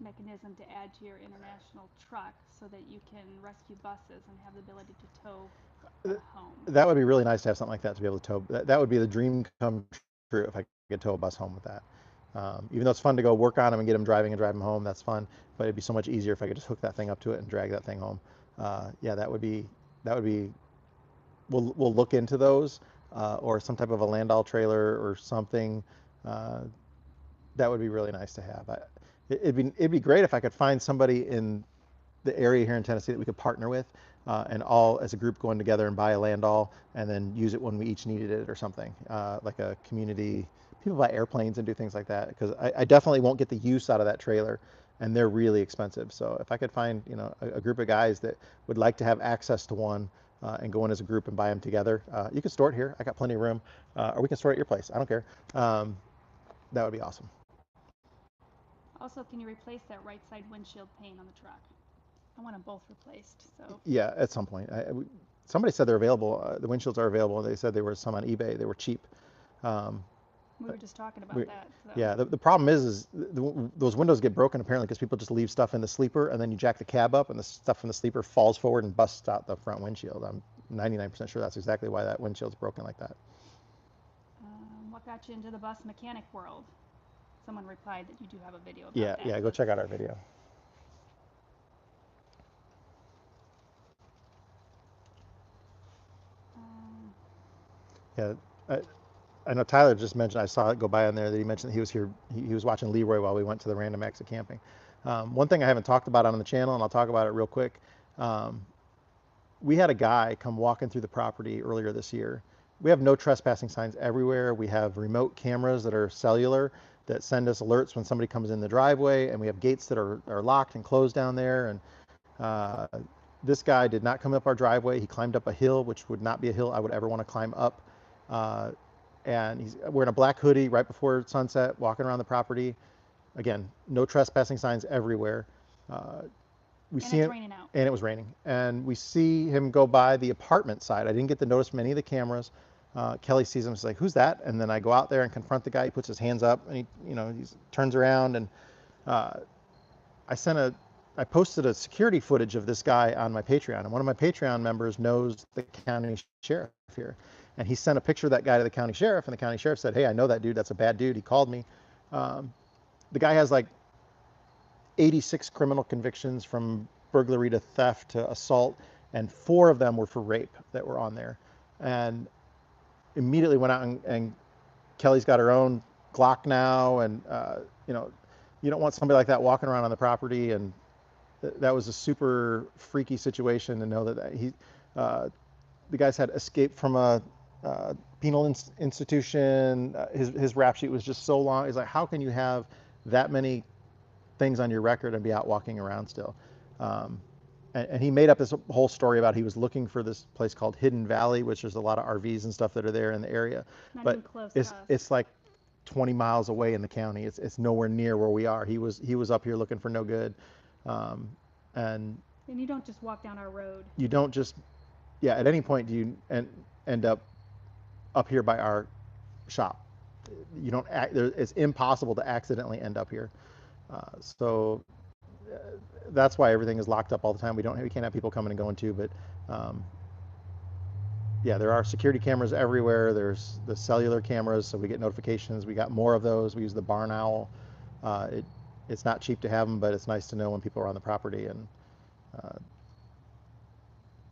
[SPEAKER 2] mechanism to add to your international truck so that you can rescue buses and have the ability to tow home?
[SPEAKER 1] That would be really nice to have something like that to be able to tow. That would be the dream come true if I could tow a bus home with that. Even though it's fun to go work on them and get them driving and drive them home, that's fun. But it'd be so much easier if I could just hook that thing up to it and drag that thing home. Yeah, that would be. We'll look into those, or some type of a Landau trailer or something. That would be really nice to have. It'd be great if I could find somebody in the area here in Tennessee that we could partner with, and all as a group going together and buy a Landau and then use it when we each needed it or something, like a community. People buy airplanes and do things like that because I definitely won't get the use out of that trailer, and they're really expensive. So if I could find a group of guys that would like to have access to one, and go in as a group and buy them together, you can store it here. I got plenty of room, or we can store it at your place. I don't care. That would be awesome.
[SPEAKER 2] Also, can you replace that right side windshield pane on the truck? I want them both replaced. So
[SPEAKER 1] Yeah, at some point. Somebody said they're available. The windshields are available. They said there were some on eBay. They were cheap.
[SPEAKER 2] we were just talking about that. So.
[SPEAKER 1] Yeah, the problem is those windows get broken apparently because people just leave stuff in the sleeper, and then you jack the cab up and the stuff in the sleeper falls forward and busts out the front windshield. I'm 99% sure that's exactly why that windshield's broken like that.
[SPEAKER 2] What got you into the bus mechanic world? Someone replied that you do have a video about that.
[SPEAKER 1] Yeah, go check out our video. Yeah, I know Tyler just mentioned, I saw it go by on there, that he mentioned that he was here, he was watching Leroy while we went to the Random Acts of Camping. One thing I haven't talked about on the channel, and I'll talk about it real quick. We had a guy come walking through the property earlier this year. We have no trespassing signs everywhere. We have remote cameras that are cellular that send us alerts when somebody comes in the driveway, and we have gates that are locked and closed down there. And this guy did not come up our driveway. He climbed up a hill, which would not be a hill I would ever want to climb up. And he's wearing a black hoodie right before sunset, walking around the property. Again, no trespassing signs everywhere. We see him,
[SPEAKER 2] raining out.
[SPEAKER 1] and it was raining. And we see him go by the apartment side. I didn't get the notice from any of the cameras. Kelly sees him, she's like, "Who's that?" And then I go out there and confront the guy. He puts his hands up, and he turns around, and I posted a security footage of this guy on my Patreon, and one of my Patreon members knows the county sheriff here. And he sent a picture of that guy to the county sheriff, and the county sheriff said, "Hey, I know that dude. That's a bad dude. He called me." The guy has like 86 criminal convictions, from burglary to theft to assault, and 4 of them were for rape that were on there. And immediately went out, and Kelly's got her own Glock now, and you don't want somebody like that walking around on the property. And that was a super freaky situation to know that the guy's had escaped from a penal institution. His rap sheet was just so long. He's like, how can you have that many things on your record and be out walking around still? And he made up this whole story about he was looking for this place called Hidden Valley, which there's a lot of RVs and stuff that are there in the area.
[SPEAKER 2] Not
[SPEAKER 1] but
[SPEAKER 2] even close to us.
[SPEAKER 1] It's like 20 miles away in the county. It's nowhere near where we are. He was up here looking for no good. And
[SPEAKER 2] you don't just walk down our road.
[SPEAKER 1] You don't just, yeah, at any point do you end up here by our shop. You don't it's impossible to accidentally end up here. So that's why everything is locked up all the time. We can't have people coming and going too, but yeah, there are security cameras everywhere. There's the cellular cameras, so we get notifications. We got more of those. We use the Barn Owl. Uh, it, it's not cheap to have them, but it's nice to know when people are on the property, and uh,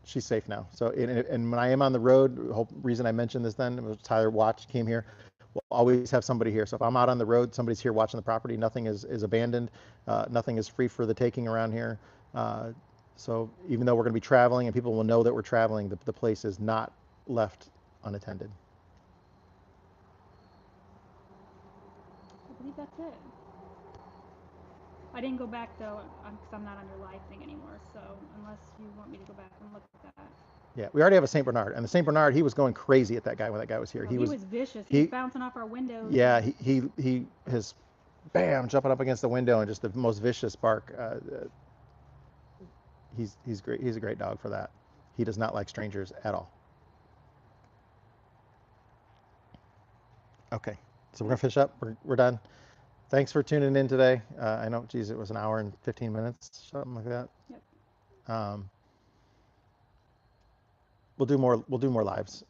[SPEAKER 1] she's safe now. So, and when I am on the road, the whole reason I mentioned this then was Tyler watched, came here. We'll always have somebody here. So if I'm out on the road, somebody's here watching the property. Nothing is abandoned. Nothing is free for the taking around here. Uh, so even though we're going to be traveling and people will know that we're traveling, the place is not left unattended.
[SPEAKER 2] I believe that's it. I didn't go back though, because I'm not on your live thing anymore. So unless you want me to go back and look at that.
[SPEAKER 1] Yeah, we already have a Saint Bernard, and the Saint Bernard, he was going crazy at that guy when that guy was here.
[SPEAKER 2] Oh, he was vicious. He was
[SPEAKER 1] He,
[SPEAKER 2] bouncing off our windows.
[SPEAKER 1] yeah,
[SPEAKER 2] And
[SPEAKER 1] he his, bam, jumping up against the window and just the most vicious bark. He's great. He's a great dog for that. He does not like strangers at all. Okay, so we're gonna finish up. We're done. Thanks for tuning in today. I know, geez, it was an hour and 15 minutes, something like that.
[SPEAKER 2] yep.
[SPEAKER 1] Um, we'll do more lives.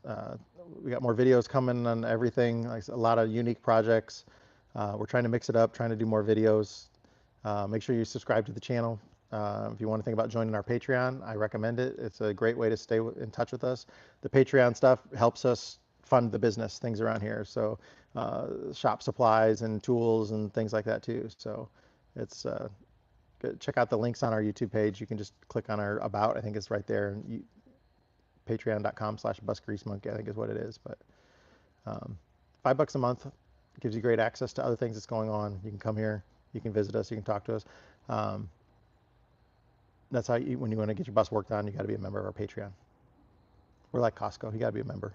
[SPEAKER 1] We got more videos coming on everything, like a lot of unique projects. We're trying to mix it up, trying to do more videos. Make sure you subscribe to the channel. If you want to think about joining our Patreon, I recommend it. It's a great way to stay in touch with us. The Patreon stuff helps us fund the business things around here. So shop supplies and tools and things like that too. So it's check out the links on our YouTube page. You can just click on our about. I think it's right there. And patreon.com/busgreasemonkey, I think is what it is. But $5 a month gives you great access to other things that's going on. You can come here, you can visit us, you can talk to us. That's how when you want to get your bus work done, you got to be a member of our Patreon. We're like Costco, you got to be a member.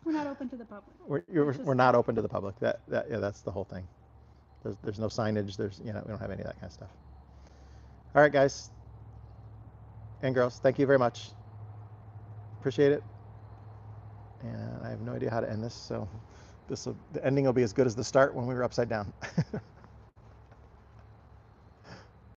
[SPEAKER 2] We're not open to the public.
[SPEAKER 1] We're not open to the public. Yeah, that's the whole thing. There's no signage. We don't have any of that kind of stuff. All right, guys and girls, thank you very much. Appreciate it. And I have no idea how to end this, so the ending will be as good as the start when we were upside down.